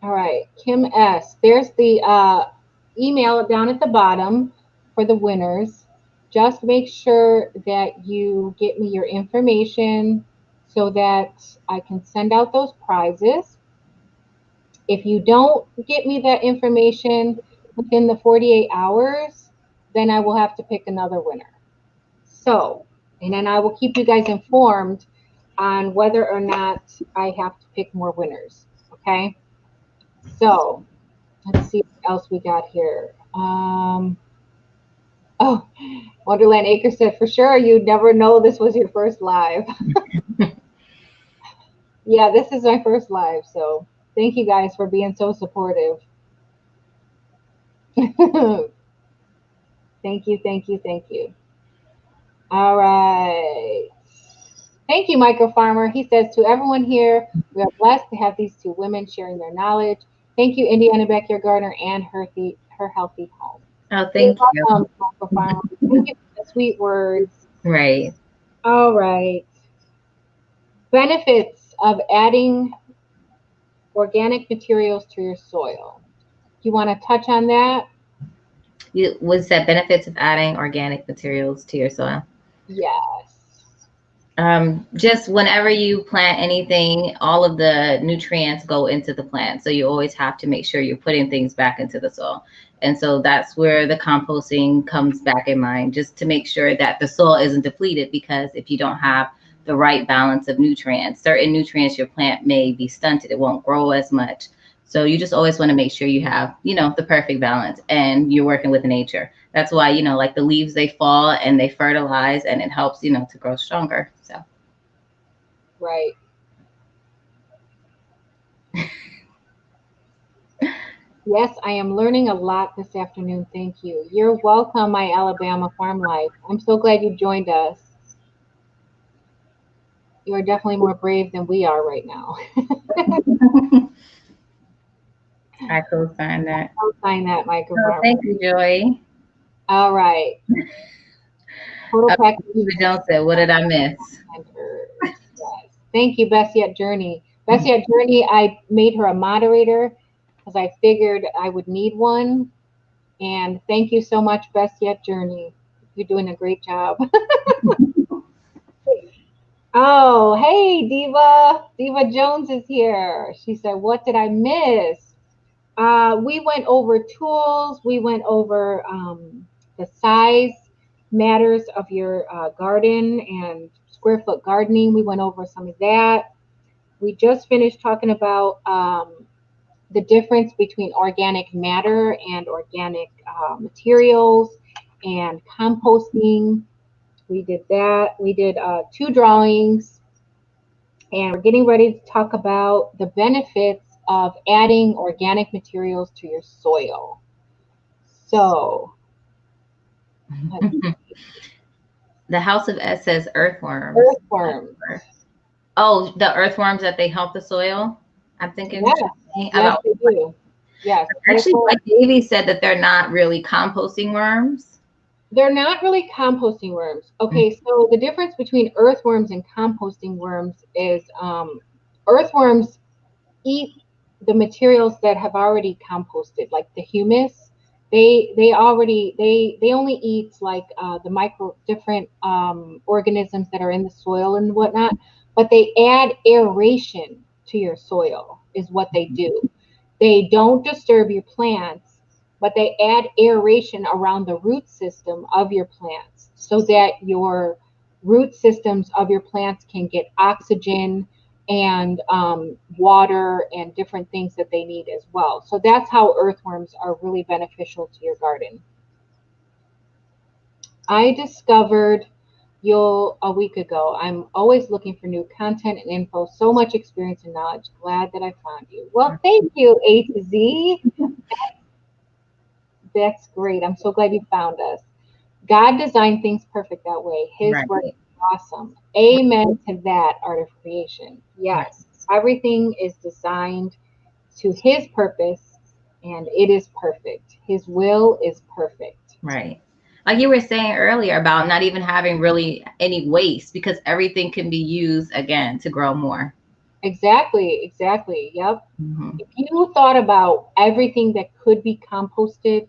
All right, Kim S. There's the email down at the bottom for the winners. Just make sure that you get me your information so that I can send out those prizes. If you don't get me that information within the 48 hours, then I will have to pick another winner. So, and then I will keep you guys informed on whether or not I have to pick more winners. Okay. So let's see what else we got here. Oh, Wonderland Acres said, for sure, you'd never know this was your first live. Yeah, this is my first live. So thank you guys for being so supportive. Thank you, thank you, thank you. All right. Thank you, Micro Farmer. He says, to everyone here, we are blessed to have these two women sharing their knowledge. Thank you, Indiana Backyard Gardener and her healthy home. Oh, You're thank you. welcome, Micro Farmer. Thank you for the sweet words. Right. All right. Benefits of adding organic materials to your soil. You want to touch on that? Was that benefits of adding organic materials to your soil? Yes. Just whenever you plant anything, all of the nutrients go into the plant. So you always have to make sure you're putting things back into the soil. And so that's where the composting comes back in mind, just to make sure that the soil isn't depleted, because if you don't have the right balance of nutrients, certain nutrients, your plant may be stunted. It won't grow as much. So you just always want to make sure you have, the perfect balance, and you're working with nature. That's why, like the leaves, they fall and they fertilize, and it helps, to grow stronger. So. Right. Yes, I am learning a lot this afternoon. Thank you. You're welcome, my Alabama Farm Life. I'm so glad you joined us. You are definitely more brave than we are right now. I co-sign that. Co-sign that, microphone. Oh, thank you, Joy. All right. Total package. Don't say, what did I miss? Yes. Thank you, Bessie at Journey. Bessie at Journey, I made her a moderator because I figured I would need one. And thank you so much, Bessie at Journey. You're doing a great job. Oh, hey, Diva. Diva Jones is here. She said, what did I miss? We went over tools. We went over the size matters of your garden and square foot gardening. We went over some of that. We just finished talking about the difference between organic matter and organic materials and composting. We did that. We did 2 drawings, and we're getting ready to talk about the benefits of adding organic materials to your soil. So, the House of S says earthworms. Earthworms. Oh, the earthworms that they help the soil. I'm thinking. Yes, they do. Yes. Actually, like Davey said, that they're not really composting worms. They're not really composting worms. Okay, so the difference between earthworms and composting worms is earthworms eat the materials that have already composted, like the humus. They only eat like the different organisms that are in the soil and whatnot, but they add aeration to your soil is what they do. They don't disturb your plants, but they add aeration around the root system of your plants so that your root systems of your plants can get oxygen and water and different things that they need as well. So that's how earthworms are really beneficial to your garden. I discovered you a week ago. I'm always looking for new content and info. So much experience and knowledge. Glad that I found you. Well, thank you, A to Z. That's great. I'm so glad you found us. God designed things perfect that way. His work is awesome. Amen to that, art of creation. Yes, everything is designed to his purpose, and it is perfect. His will is perfect. Right. Like you were saying earlier about not even having really any waste, because everything can be used again to grow more. Exactly. Yep. If you thought about everything that could be composted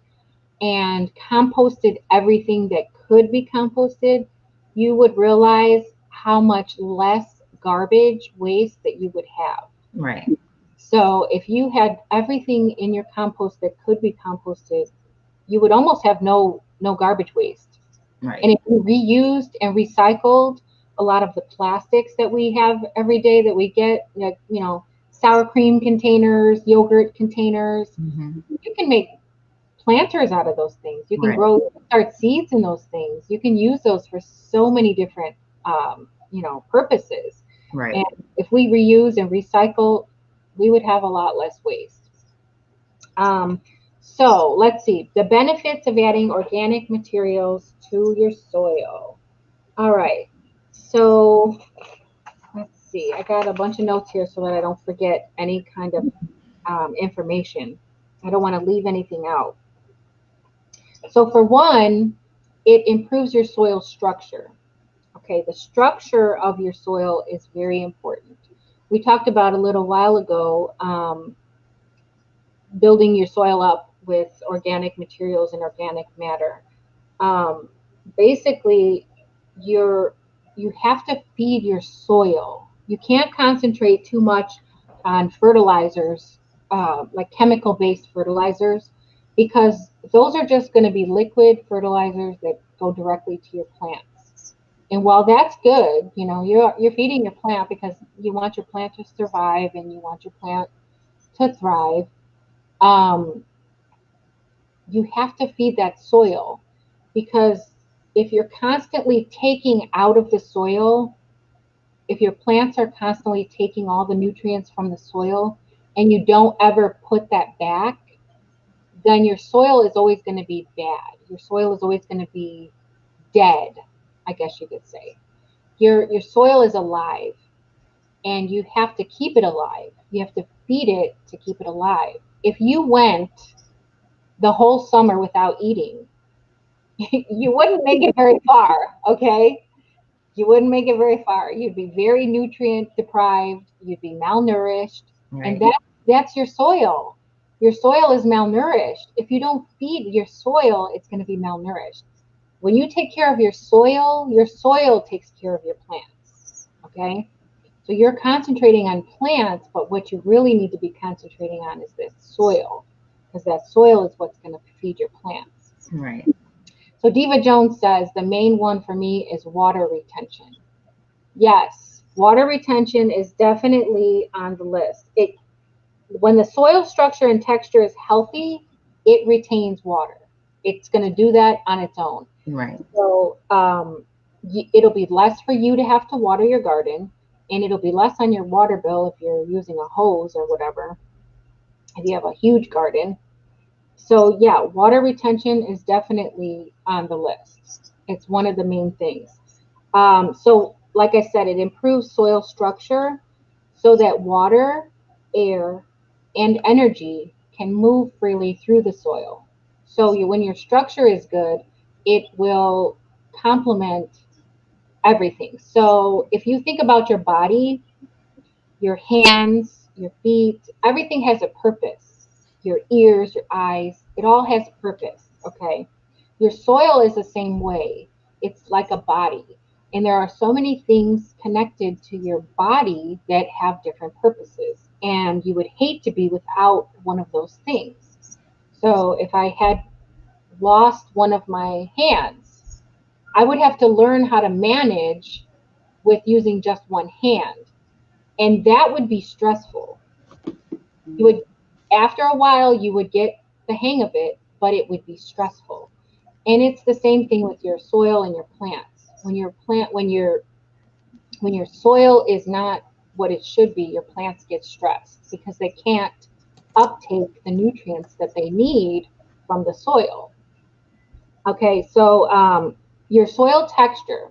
and composted everything that could be composted, you would realize how much less garbage waste that you would have. Right. So if you had everything in your compost that could be composted, you would almost have no garbage waste. Right. And if you reused and recycled, a lot of the plastics that we have every day that we get, like, sour cream containers, yogurt containers. Mm-hmm. You can make planters out of those things. You can Right. start seeds in those things. You can use those for so many different, purposes. Right. And if we reuse and recycle, we would have a lot less waste. Um, so let's see the benefits of adding organic materials to your soil. All right. So let's see. I got a bunch of notes here so that I don't forget any kind of information. I don't want to leave anything out. So for one, it improves your soil structure. Okay, the structure of your soil is very important. We talked about a little while ago building your soil up with organic materials and organic matter. Um, Basically, you're you have to feed your soil. You can't concentrate too much on fertilizers, like chemical-based fertilizers, because those are just going to be liquid fertilizers that go directly to your plants. And while that's good, you're feeding your plant because you want your plant to survive and you want your plant to thrive. Um, you have to feed that soil, because if you're constantly taking out of the soil, if your plants are constantly taking all the nutrients from the soil and you don't ever put that back, then your soil is always going to be bad. Your soil is always going to be dead, I guess you could say. Your soil is alive, and you have to keep it alive. You have to feed it to keep it alive. If you went the whole summer without eating, you wouldn't make it very far, okay? You wouldn't make it very far. You'd be very nutrient deprived, you'd be malnourished, and Right. that's your soil. Your soil is malnourished. If you don't feed your soil, it's going to be malnourished. When you take care of your soil takes care of your plants, okay? So you're concentrating on plants, but what you really need to be concentrating on is this soil, because that soil is what's going to feed your plants. Right. So Diva Jones says the main one for me is water retention. Yes, water retention is definitely on the list. When the soil structure and texture is healthy, it retains water. It's going to do that on its own. Right. So it'll be less for you to have to water your garden, and it'll be less on your water bill if you're using a hose or whatever, if you have a huge garden. So yeah, water retention is definitely on the list. It's one of the main things. So like I said, it improves soil structure so that water, air, and energy can move freely through the soil. So when your structure is good, it will complement everything. So if you think about your body, your hands, your feet, everything has a purpose. Your ears, your eyes, it all has a purpose, okay? Your soil is the same way. It's like a body. And there are so many things connected to your body that have different purposes. And you would hate to be without one of those things. So if I had lost one of my hands, I would have to learn how to manage with using just one hand. And that would be stressful. You would, after a while, you would get the hang of it, but it would be stressful. And it's the same thing with your soil and your plants. When your soil is not what it should be, your plants get stressed because they can't uptake the nutrients that they need from the soil. Okay, so your soil texture,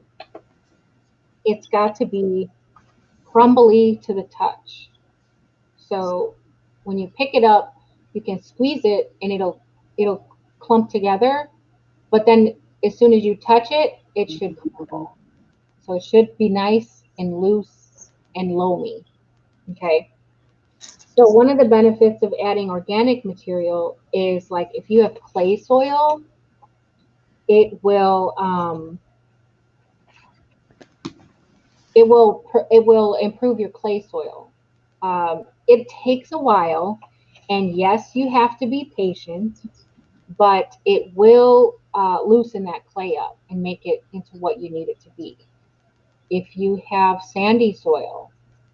it's got to be crumbly to the touch. So when you pick it up, you can squeeze it and it'll clump together. But then as soon as you touch it, it should crumble. So it should be nice and loose and loamy. Okay. So one of the benefits of adding organic material is, like, if you have clay soil, it will it will improve your clay soil. It takes a while, and yes, you have to be patient, but it will loosen that clay up and make it into what you need it to be. if you have sandy soil.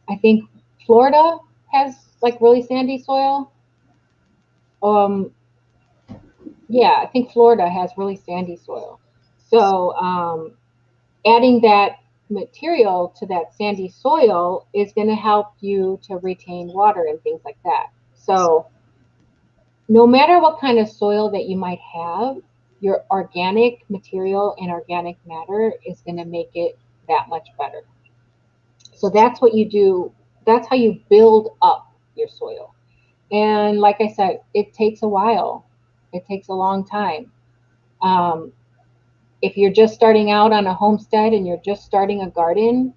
I think Florida has like really sandy soil. Um, yeah, I think Florida has really sandy soil. So adding that material to that sandy soil is going to help you to retain water and things like that. So no matter what kind of soil that you might have, your organic material and organic matter is going to make it that much better. So that's what you do. That's how you build up your soil. And like I said, it takes a while. It takes a long time. Um, if you're just starting out on a homestead and you're just starting a garden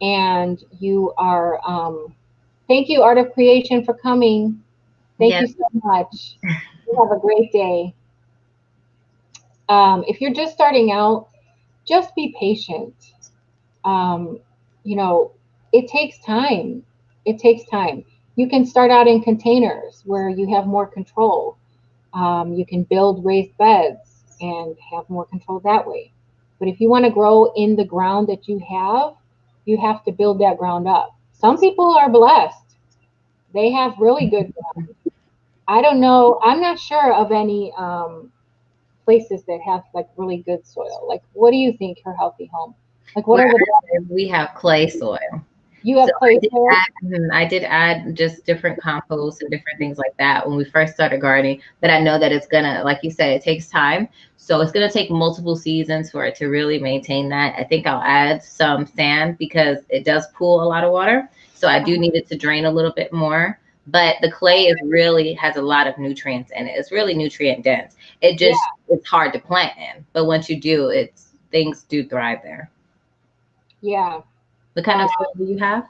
and you are, thank you, Art of Creation, for coming. Thank Yes. you so much. You have a great day. If you're just starting out, just be patient. Um, you know, it takes time. It takes time. You can start out in containers where you have more control. You can build raised beds and have more control that way. But if you want to grow in the ground that you have to build that ground up. Some people are blessed. They have really good ground. I don't know. I'm not sure of any places that have like really good soil. Like, what do you think, Her Healthy Home? Like, what Where are the I live, we have clay soil. you So have clay soil? I did add just different composts and different things like that when we first started gardening. But I know that it's gonna, like you said, it takes time. So it's gonna take multiple seasons for it to really maintain that. I think I'll add some sand because it does pool a lot of water. So I do need it to drain a little bit more. But the clay is really has a lot of nutrients in it. It's really nutrient dense. It Yeah, just it's hard to plant in. But once you do, it's things do thrive there. yeah. What kind Uh, of soil do you have?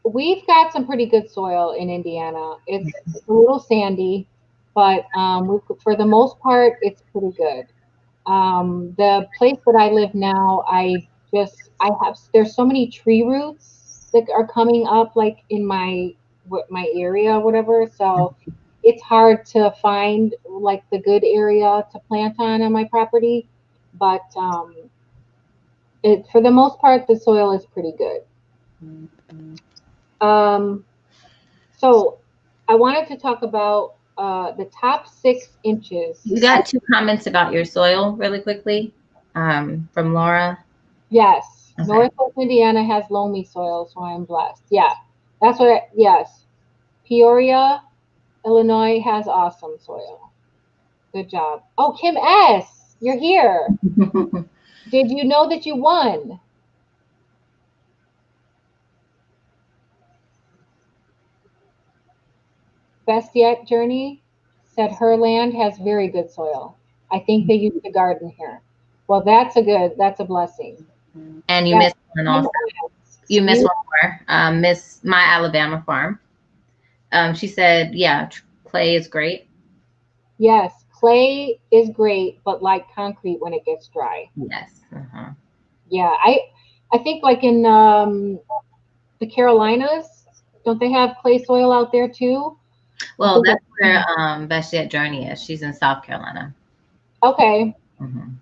we've got some pretty good soil in Indiana. It's a little sandy, but for the most part, it's pretty good. The place that I live now, I have there's so many tree roots that are coming up like in my area, whatever. So it's hard to find like the good area to plant on my property. But it for the most part, the soil is pretty good. Um, so I wanted to talk about the top 6 inches. You got two comments about your soil really quickly from Laura. Yes, Okay. Northwest Indiana has loamy soil, so I'm blessed. Yeah, that's what. Yes, Peoria, Illinois has awesome soil. Good job. Oh, Kim S, you're here. Did you know that you won? Best Yet Journey said her land has very good soil. I think they used to garden here. Well, that's a blessing. And you Yeah, missed one Kim also. S, You missed one more. Miss My Alabama Farm. She said, yeah, clay is great. yes, clay is great, but like concrete when it gets dry. Yes. Uh-huh. Yeah, I think like in the Carolinas, don't they have clay soil out there too? I Well, think that's where it's Best Yet Journey is. She's in South Carolina. okay. Hmm.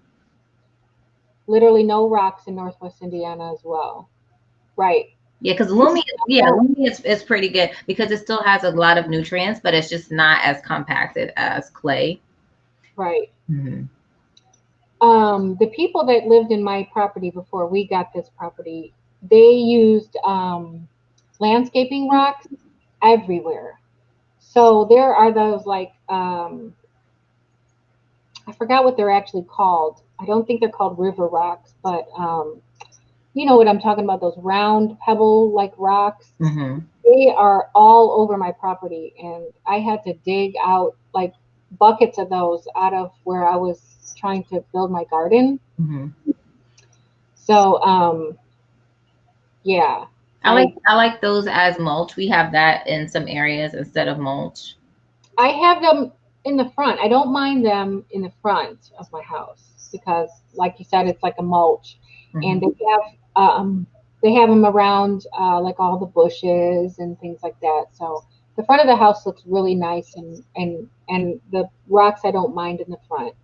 Literally no rocks in Northwest Indiana as well. Right. Yeah, because Lumi is pretty good because it still has a lot of nutrients, but it's just not as compacted as clay. Right. Hmm. The people that lived in my property before we got this property, they used landscaping rocks everywhere. So there are those like I forgot what they're actually called. I don't think they're called river rocks, but you know what I'm talking about, those round pebble like rocks. Hmm. They are all over my property, and I had to dig out like buckets of those out of where I was trying to build my garden. Hmm. So yeah, I I like those as mulch. We have that in some areas instead of mulch. I have them in the front. I don't mind them in the front of my house because, like you said, it's like a mulch, and Hmm. they have them around like all the bushes and things like that. So the front of the house looks really nice, and the rocks I don't mind in the front.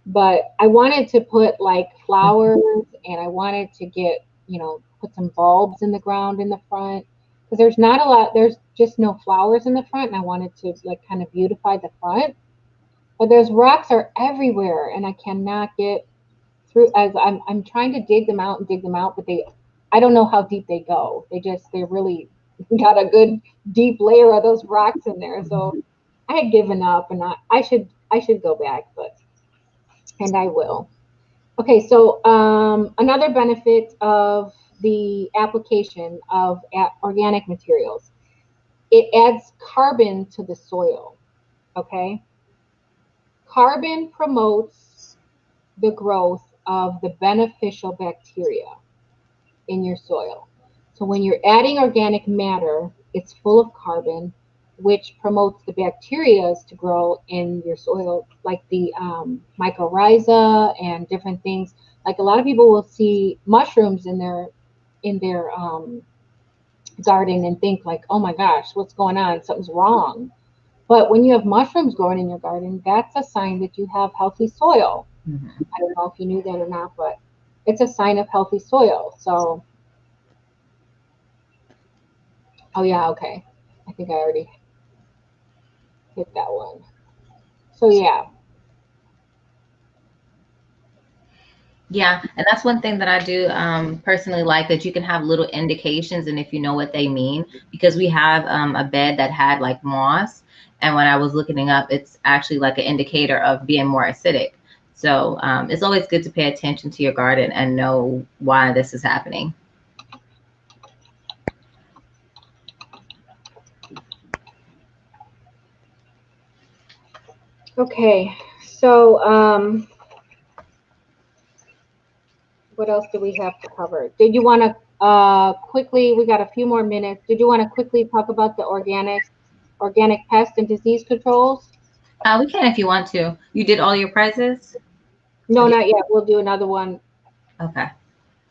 But I wanted to put like flowers, and I wanted to get put some bulbs in the ground in the front, because there's not a lot. There's just no flowers in the front, and I wanted to like kind of beautify the front. But those rocks are everywhere, and I cannot get through. As I'm trying to dig them out and dig them out, but I don't know how deep they go. They really got a good deep layer of those rocks in there. So I had given up, and I should go back, and I will. Okay, so another benefit of the application of organic materials, it adds carbon to the soil. Okay, carbon promotes the growth of the beneficial bacteria in your soil. So when you're adding organic matter, it's full of carbon, which promotes the bacteria to grow in your soil, like the mycorrhiza and different things. Like a lot of people will see mushrooms in their garden and think like, oh my gosh, what's going on? Something's wrong. But when you have mushrooms growing in your garden, that's a sign that you have healthy soil. Mm-hmm. I don't know if you knew that or not, but it's a sign of healthy soil. So, oh yeah, okay. I think I already hit that one. So yeah. Yeah, and that's one thing that I do personally like, that you can have little indications, and if you know what they mean, because we have a bed that had like moss, and when I was looking it up, it's actually like an indicator of being more acidic. So it's always good to pay attention to your garden and know why this is happening. Okay, so what else do we have to cover? Did you want to quickly, we got a few more minutes, did you want to quickly talk about the organic pest and disease controls? We can if you want to. You did all your prizes? No, not yet. We'll do another one. Okay.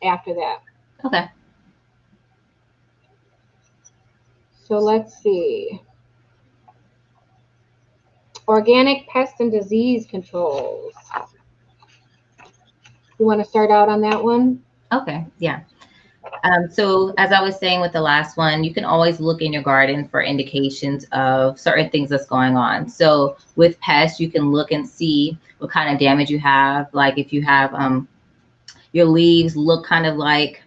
After that. Okay. So let's see. Organic pest and disease controls. You want to start out on that one? Okay, yeah. So as I was saying with the last one, you can always look in your garden for indications of certain things that's going on. So with pests, you can look and see what kind of damage you have. Like if you have your leaves look kind of like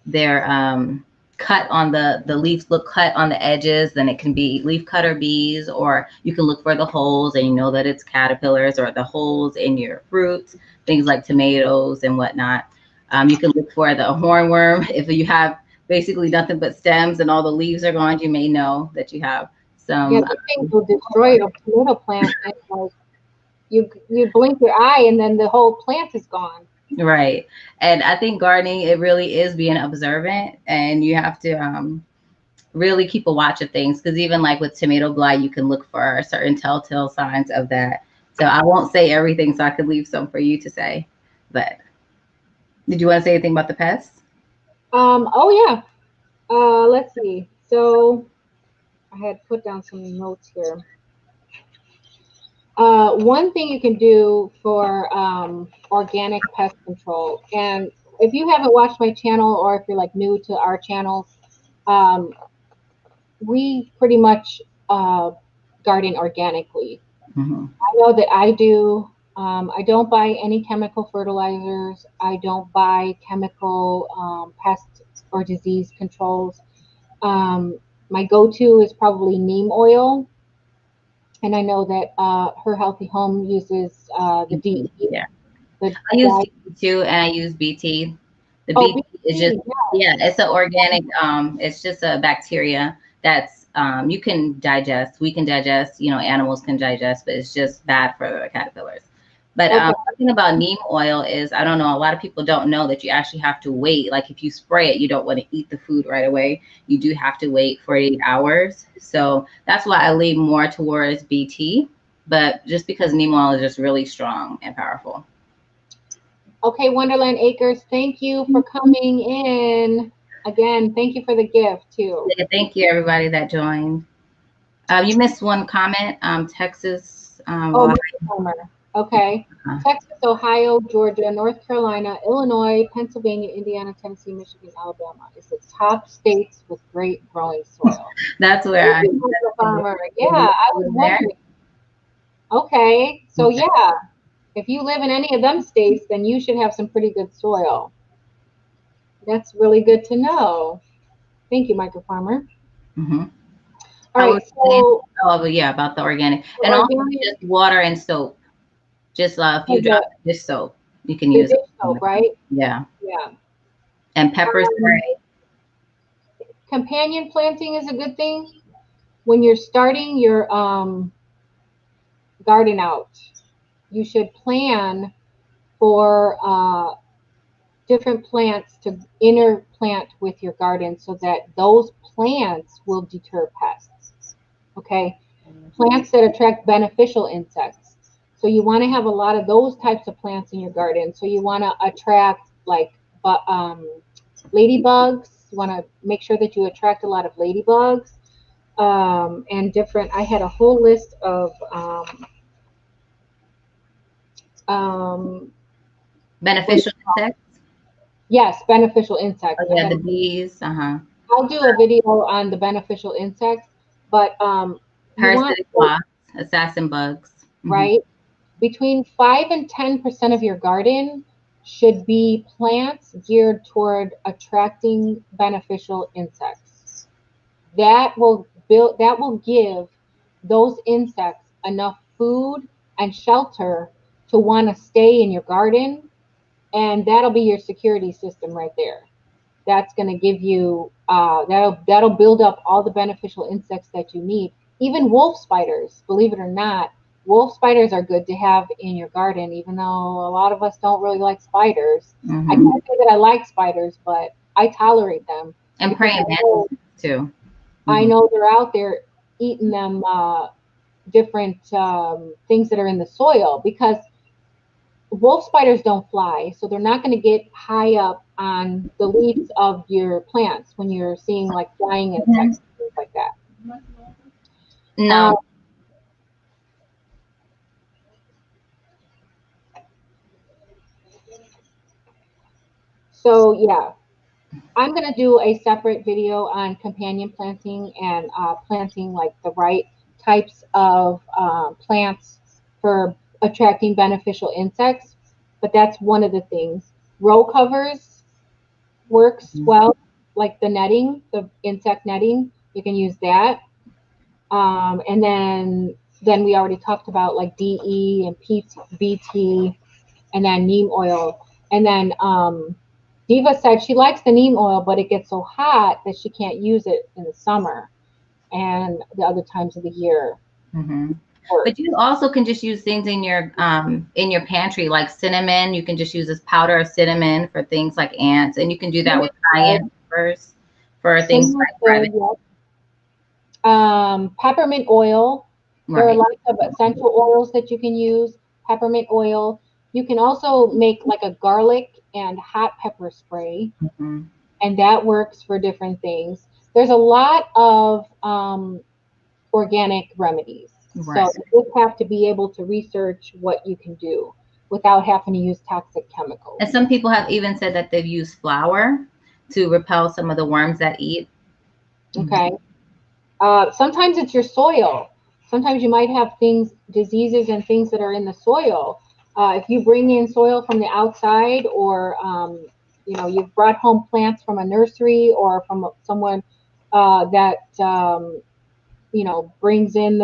they're cut on the leaves look cut on the edges, then it can be leaf cutter bees, or you can look for the holes and you know that it's caterpillars, or the holes in your fruits, things like tomatoes and whatnot. You can look for the hornworm. If you have basically nothing but stems and all the leaves are gone, you may know that you have some. Yeah, these things will destroy a tomato plant. Like you blink your eye and then the whole plant is gone. Right. And I think gardening, it really is being observant, and you have to really keep a watch of things, because even like with tomato blight, you can look for certain telltale signs of that. So I won't say everything, so I could leave some for you to say. But did you want to say anything about the pests? Oh yeah. Let's see. So I had put down some notes here. One thing you can do for organic pest control, and if you haven't watched my channel, or if you're like new to our channel, we pretty much garden organically. Mm-hmm. I know that I do. I don't buy any chemical fertilizers. I don't buy chemical pest or disease controls. My go-to is probably neem oil. And I know that Her Healthy Home uses the DE. Yeah. I use DE too, and I use BT. The BT is just, yeah, it's an organic, it's just a bacteria that's, you can digest. We can digest, animals can digest, but it's just bad for the caterpillars. But the thing about neem oil is, I don't know, a lot of people don't know that you actually have to wait. Like if you spray it, you don't want to eat the food right away. You do have to wait 48 hours. So that's why I lean more towards BT. But just because neem oil is just really strong and powerful. Okay, Wonderland Acres, thank you for coming in. Again, thank you for the gift too. Yeah, thank you everybody that joined. You missed one comment, Texas. Oh, Miss Palmer. Okay. Uh, Texas, Ohio, Georgia, North Carolina, Illinois, Pennsylvania, Indiana, Tennessee, Michigan, Alabama is the top states with great growing soil. That's where Thank I you, Mr. Farmer. Yeah, live I was there. wondering. Okay, so Okay. yeah, if you live in any of them states, then you should have some pretty good soil. That's really good to know. Thank you, Michael Farmer. Hmm. All How was right, you saying? so Oh, but yeah, about the organic, the and also organic, just water and soap. Just a few the, drops of dish soap you can the use. dish soap, right? Yeah, Yeah. and pepper Um, spray. Companion planting is a good thing when you're starting your garden out. You should plan for different plants to interplant with your garden so that those plants will deter pests. Okay, plants that attract beneficial insects. So you want to have a lot of those types of plants in your garden. So you want to attract like ladybugs. You want to make sure that you attract a lot of ladybugs and different. I had a whole list of um, what Beneficial insects. yes, beneficial insects. Oh I yeah, had. the bees. I'll do a video on the beneficial insects, but you want Parasitic wasps, assassin bugs. Hmm. right between 5 and 10% of your garden should be plants geared toward attracting beneficial insects. That will give those insects enough food and shelter to want to stay in your garden, and that'll be your security system right there. That's going to give you that'll build up all the beneficial insects that you need. Even wolf spiders, believe it or not, wolf spiders are good to have in your garden, even though a lot of us don't really like spiders. I Hmm. can't say that I like spiders, but I tolerate them And because praying mantises too. I Hmm. know they're out there eating them different things that are in the soil, because wolf spiders don't fly, so they're not going to get high up on the leaves of your plants when you're seeing like flying Hmm. insects and things like that. No. Um, so yeah, I'm going to do a separate video on companion planting and planting like the right types of plants for attracting beneficial insects. But that's one of the things. Row covers works well, like the netting, the insect netting. You can use that. And then we already talked about like DE and PT, BT, and then neem oil. And then Diva said she likes the neem oil, but it gets so hot that she can't use it in the summer and the other times of the year. Hmm. Or, But you also can just use things in your pantry, like cinnamon. You can just use this powder of cinnamon for things like ants, and you can do that with cayenne peppers for things cinnamon like good, bread. yes. Peppermint oil. There are Right. lots of essential oils that you can use. Peppermint oil. You can also make like a garlic and hot pepper spray, Hmm. and that works for different things. There's a lot of organic remedies. So Right. you just have to be able to research what you can do without having to use toxic chemicals. And some people have even said that they've used flour to repel some of the worms that eat. Mhm. Okay. Sometimes it's your soil. Sometimes you might have things, diseases, and things that are in the soil. If you bring in soil from the outside, or you've brought home plants from a nursery or from someone that brings in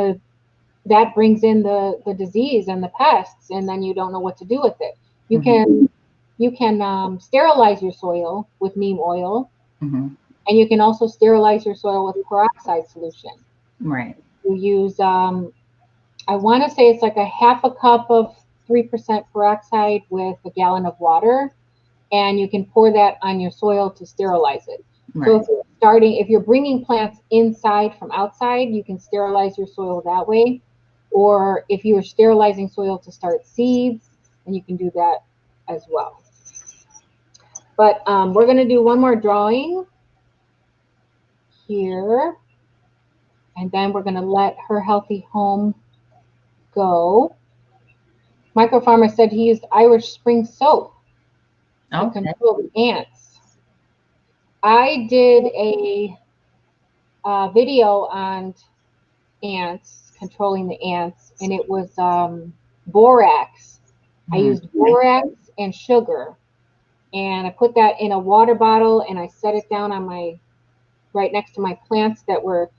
the disease and the pests, and then you don't know what to do with it. You Hmm. can sterilize your soil with neem oil, Hmm. and you can also sterilize your soil with peroxide solution. Right. You use I want to say it's like a half a cup of 3% peroxide with a gallon of water, and you can pour that on your soil to sterilize it. So Right. if you're bringing plants inside from outside, you can sterilize your soil that way. Or if you are sterilizing soil to start seeds, then you can do that as well. But we're going to do one more drawing here, and then we're going to let her healthy home go. Micro Farmer said he used Irish Spring soap to Okay. control the ants. I did a video on ants, controlling the ants, and it was borax. I Hmm. used borax and sugar, and I put that in a water bottle, and I set it down on my right next to my plants that were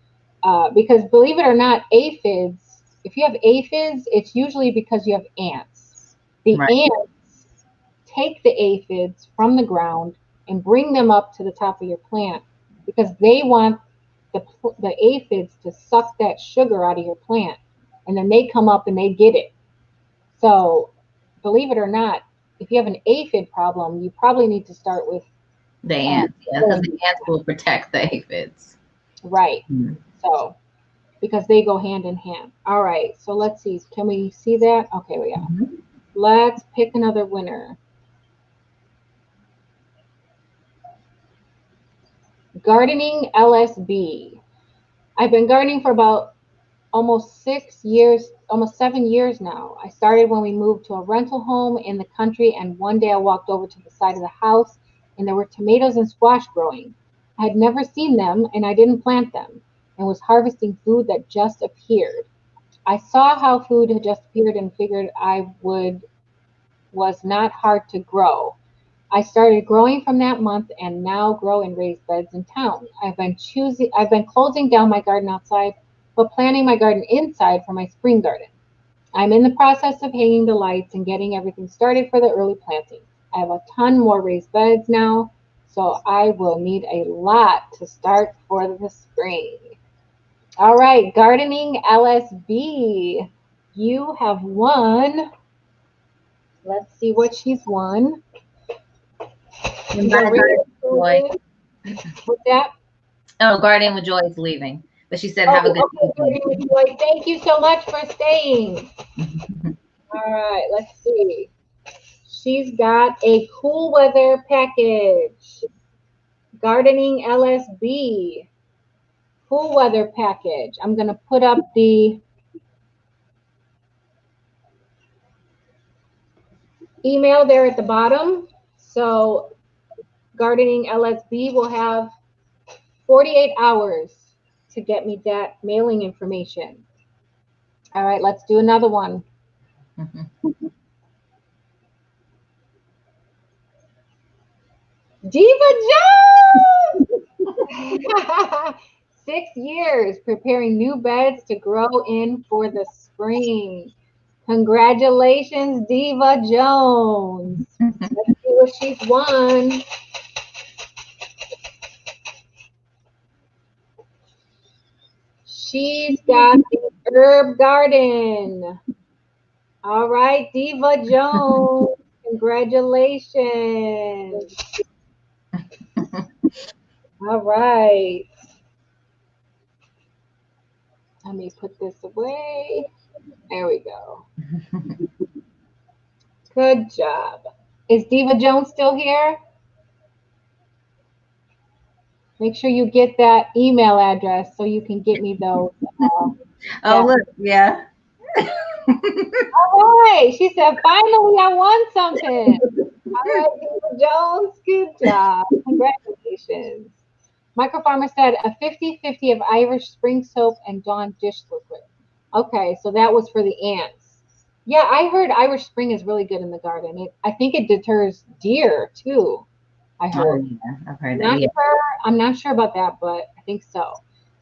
because believe it or not, aphids. If you have aphids, it's usually because you have ants. The Right. ants take the aphids from the ground and bring them up to the top of your plant because they want the aphids to suck that sugar out of your plant, and then they come up and they get it. So, believe it or not, if you have an aphid problem, you probably need to start with The ants, yeah, because the ants will protect the aphids. right. Mhm. So, because they go hand in hand. All right. So let's see. Can we see that? Okay, we are. Mhm. Let's pick another winner. Gardening LSB. I've been gardening for about almost 6 years, almost 7 years now. I started when we moved to a rental home in the country, and one day I walked over to the side of the house and there were tomatoes and squash growing. I had never seen them and I didn't plant them and was harvesting food that just appeared. I saw how food had just appeared and figured I would was not hard to grow. I started growing from that month and now grow in raised beds in town. I've been closing down my garden outside, but planting my garden inside for my spring garden. I'm in the process of hanging the lights and getting everything started for the early planting. I have a ton more raised beds now, so I will need a lot to start for the spring. All right, gardening LSB. You have won. Let's see what she's won. And The bye, real Joy. exclusive. What's that? Oh, Guardian with Joy is leaving, but she said, Oh, "Have a good okay, evening." Gardening Joy. Thank you so much for staying. All right, let's see. She's got a cool weather package. Gardening LSB. Cool weather package. I'm going to put up the email there at the bottom. So Gardening LSB will have 48 hours to get me that mailing information. All right, let's do another one. Diva Jones! 6 years preparing new beds to grow in for the spring. Congratulations, Diva Jones. Let's see what she's won. She's got the herb garden. All right, Diva Jones. Congratulations. All right. Let me put this away. There we go. Good job. Is Diva Jones still here? Make sure you get that email address so you can get me those. Oh, look, yeah. All right. She said, finally, I won something. All right, Diva Jones. Good job. Congratulations. Micro Farmer said a 50-50 of Irish Spring soap and Dawn dish liquid. Okay, so that was for the ants. Yeah, I heard Irish Spring is really good in the garden. I think it deters deer too. I Oh, heard. yeah, I've heard that. Yeah. I'm not sure about that, but I think so.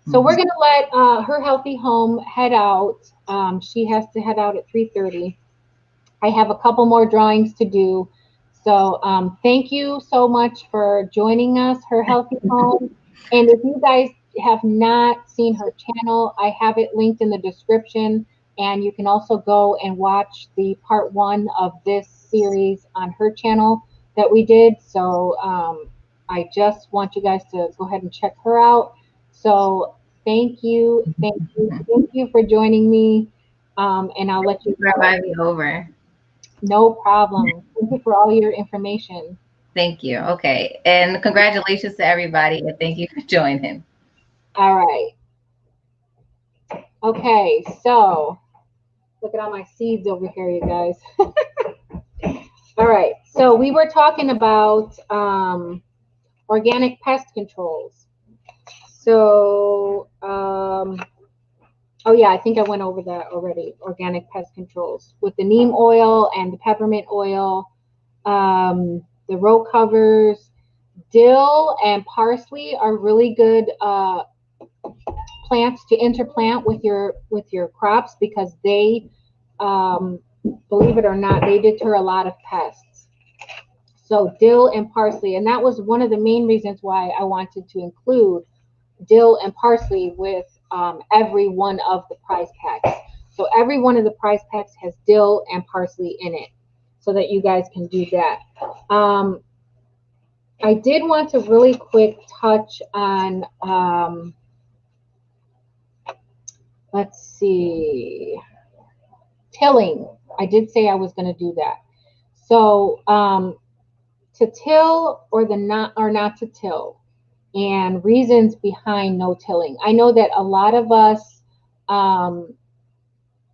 So Mhm. we're gonna let her healthy home head out. She has to head out at 3:30. I have a couple more drawings to do. So thank you so much for joining us, Her Healthy Home. And if you guys have not seen her channel, I have it linked in the description. And you can also go and watch the part 1 of this series on her channel that we did. So I just want you guys to go ahead and check her out. So thank you for joining me. And I'll let you For go. inviting me over. No problem. Thank you for all your information. Thank you. Okay. And congratulations to everybody. And thank you for joining. All right. Okay, so Look at all my seeds over here, you guys. All right, so we were talking about organic pest controls. So, oh yeah, I think I went over that already. Organic pest controls with the neem oil and the peppermint oil, the row covers, dill and parsley are really good plants to interplant with your crops because they, believe it or not, they deter a lot of pests. So dill and parsley, and that was one of the main reasons why I wanted to include dill and parsley with every one of the prize packs. So every one of the prize packs has dill and parsley in it, so that you guys can do that. I did want to really quick touch on, let's see, tilling. I did say I was going to do that. So to till or not to till, and reasons behind no tilling. I know that a lot of us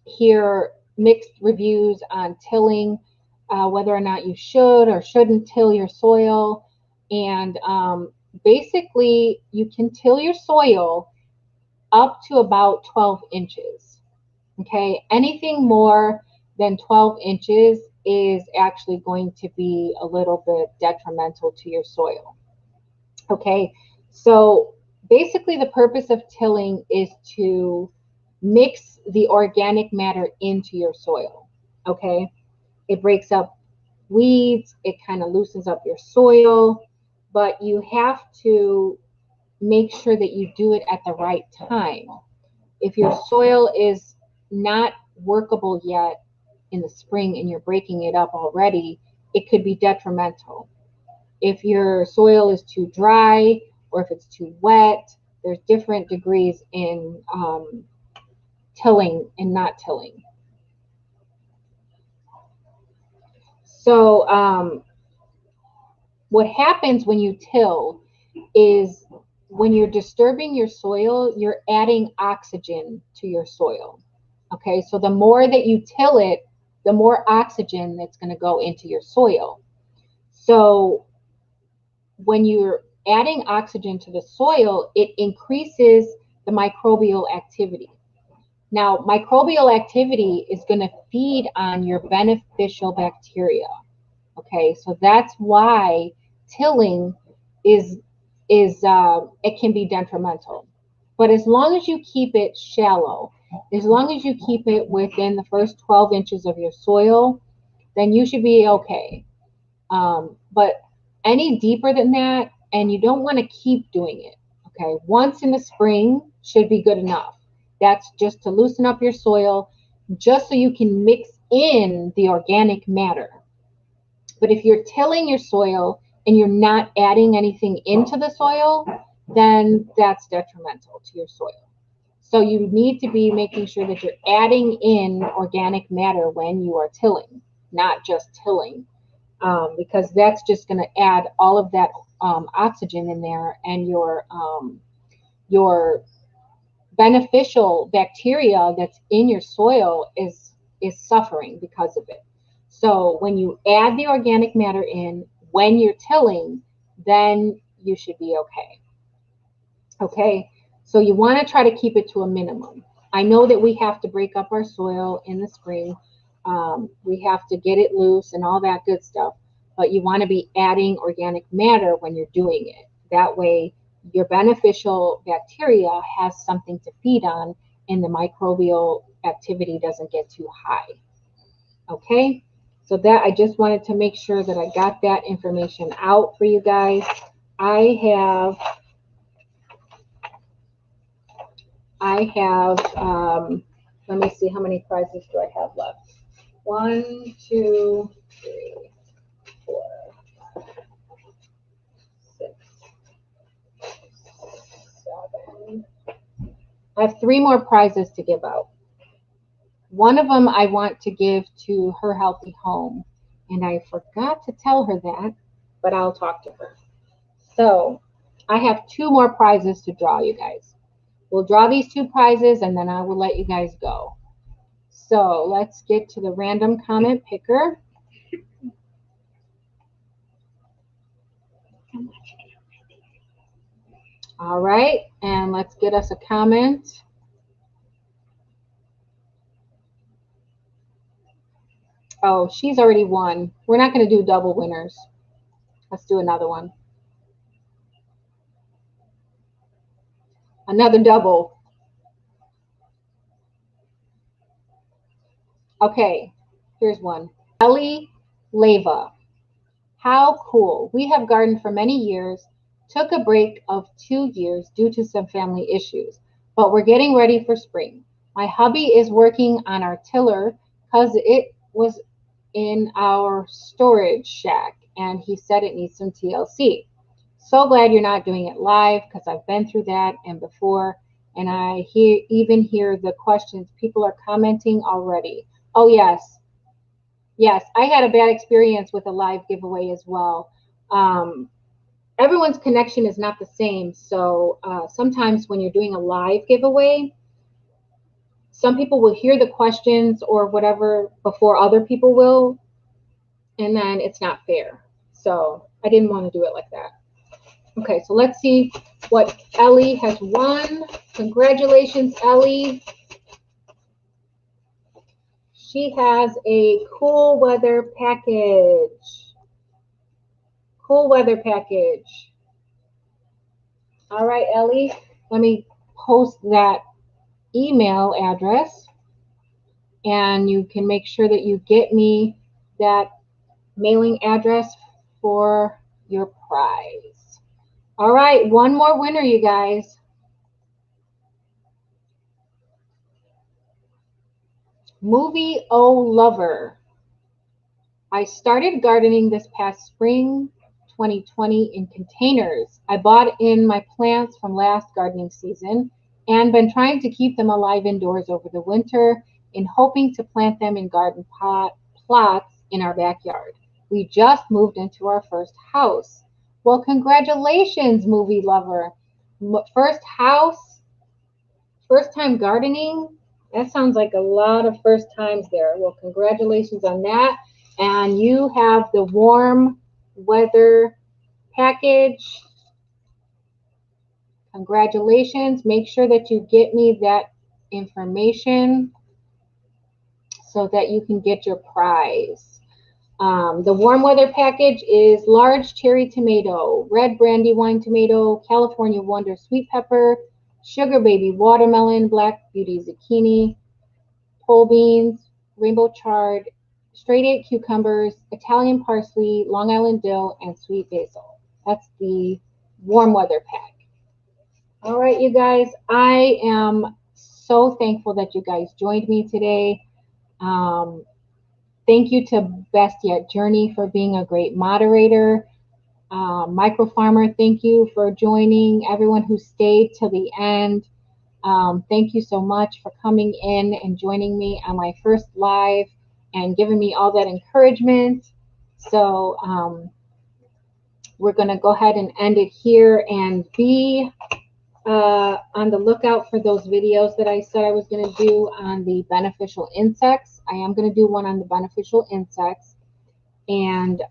hear mixed reviews on tilling, whether or not you should or shouldn't till your soil. And basically, you can till your soil up to about 12 inches. Okay, anything more than 12 inches is actually going to be a little bit detrimental to your soil. Okay, so basically the purpose of tilling is to mix the organic matter into your soil. Okay, it breaks up weeds, it kind of loosens up your soil, but you have to make sure that you do it at the right time. If your soil is not workable yet in the spring and you're breaking it up already, it could be detrimental. If your soil is too dry or if it's too wet, there's different degrees in tilling and not tilling. So what happens when you till is when you're disturbing your soil, you're adding oxygen to your soil. Okay, so the more that you till it, the more oxygen that's going to go into your soil. So when you're adding oxygen to the soil, it increases the microbial activity. Now, microbial activity is going to feed on your beneficial bacteria. Okay, so that's why tilling is it can be detrimental. But as long as you keep it shallow, as long as you keep it within the first 12 inches of your soil, then you should be okay. But any deeper than that, and you don't want to keep doing it. Okay, once in the spring should be good enough. That's just to loosen up your soil, just so you can mix in the organic matter. But if you're tilling your soil and you're not adding anything into the soil, then that's detrimental to your soil. So you need to be making sure that you're adding in organic matter when you are tilling, not just tilling, because that's just going to add all of that oxygen in there, and your beneficial bacteria that's in your soil is suffering because of it. So when you add the organic matter in when you're tilling, then you should be okay. Okay, so you want to try to keep it to a minimum. I know that we have to break up our soil in the spring. We have to get it loose and all that good stuff, but you want to be adding organic matter when you're doing it. That way your beneficial bacteria has something to feed on and the microbial activity doesn't get too high. Okay, so that I just wanted to make sure that I got that information out for you guys. I have let me see, how many prizes do I have left? 1, 2, 3, 4, 6, 7. I have 3 more prizes to give out. One of them I want to give to Her Healthy Home, and I forgot to tell her that, but I'll talk to her. So I have 2 more prizes to draw, you guys. We'll draw these 2 prizes and then I will let you guys go. So let's get to the random comment picker. All right, and let's get us a comment. Oh, she's already won. We're not going to do double winners. Let's do another one. Another double. Okay, here's one. Ellie Leva. How cool. We have gardened for many years, took a break of 2 years due to some family issues, but we're getting ready for spring. My hubby is working on our tiller because it was in our storage shack and he said it needs some TLC. So glad you're not doing it live because I've been through that and before, and I even hear the questions. People are commenting already. Oh, yes. Yes, I had a bad experience with a live giveaway as well. Everyone's connection is not the same. So sometimes when you're doing a live giveaway, some people will hear the questions or whatever before other people will, and then it's not fair. So I didn't want to do it like that. Okay, so let's see what Ellie has won. Congratulations, Ellie. She has a cool weather package. Cool weather package. All right, Ellie, let me post that email address and you can make sure that you get me that mailing address for your prize. All right, one more winner, you guys. Movie O Lover. I started gardening this past spring 2020 in containers. I bought in my plants from last gardening season and been trying to keep them alive indoors over the winter in hoping to plant them in garden plots in our backyard. We just moved into our first house. Well, congratulations, movie lover. First house, first time gardening. That sounds like a lot of first times there. Well, congratulations on that. And you have the warm weather package. Congratulations. Make sure that you get me that information so that you can get your prize. The warm weather package is large cherry tomato, red brandywine tomato, California Wonder sweet pepper, sugar baby watermelon, black beauty zucchini, pole beans, rainbow chard, straight 8 cucumbers, Italian parsley, Long Island dill, and sweet basil. That's the warm weather pack. All right, you guys, I am so thankful that you guys joined me today. Thank you to Best Yet Journey for being a great moderator. Micro Farmer, thank you for joining. Everyone who stayed till the end, thank you so much for coming in and joining me on my first live and giving me all that encouragement. So we're going to go ahead and end it here and be on the lookout for those videos that I said I was going to do on the beneficial insects. I am going to do one on the beneficial insects, and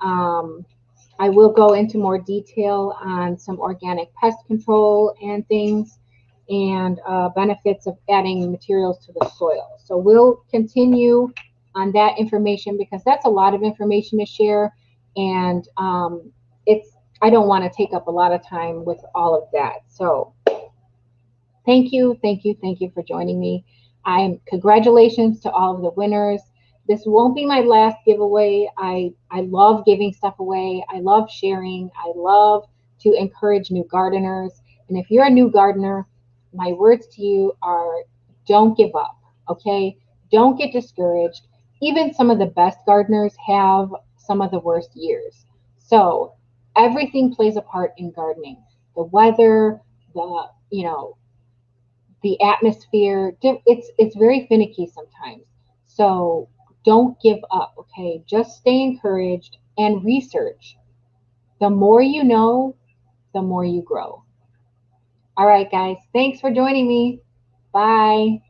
I will go into more detail on some organic pest control and things, and benefits of adding materials to the soil. So we'll continue on that information because that's a lot of information to share, and I don't want to take up a lot of time with all of that. So thank you for joining me. Congratulations to all of the winners. This won't be my last giveaway. I love giving stuff away. I love sharing. I love to encourage new gardeners. And if you're a new gardener, my words to you are don't give up, okay? Don't get discouraged. Even some of the best gardeners have some of the worst years. So everything plays a part in gardening. The weather, the atmosphere, it's very finicky sometimes. So don't give up, okay? Just stay encouraged and research. The more you know, the more you grow. All right, guys. Thanks for joining me. Bye.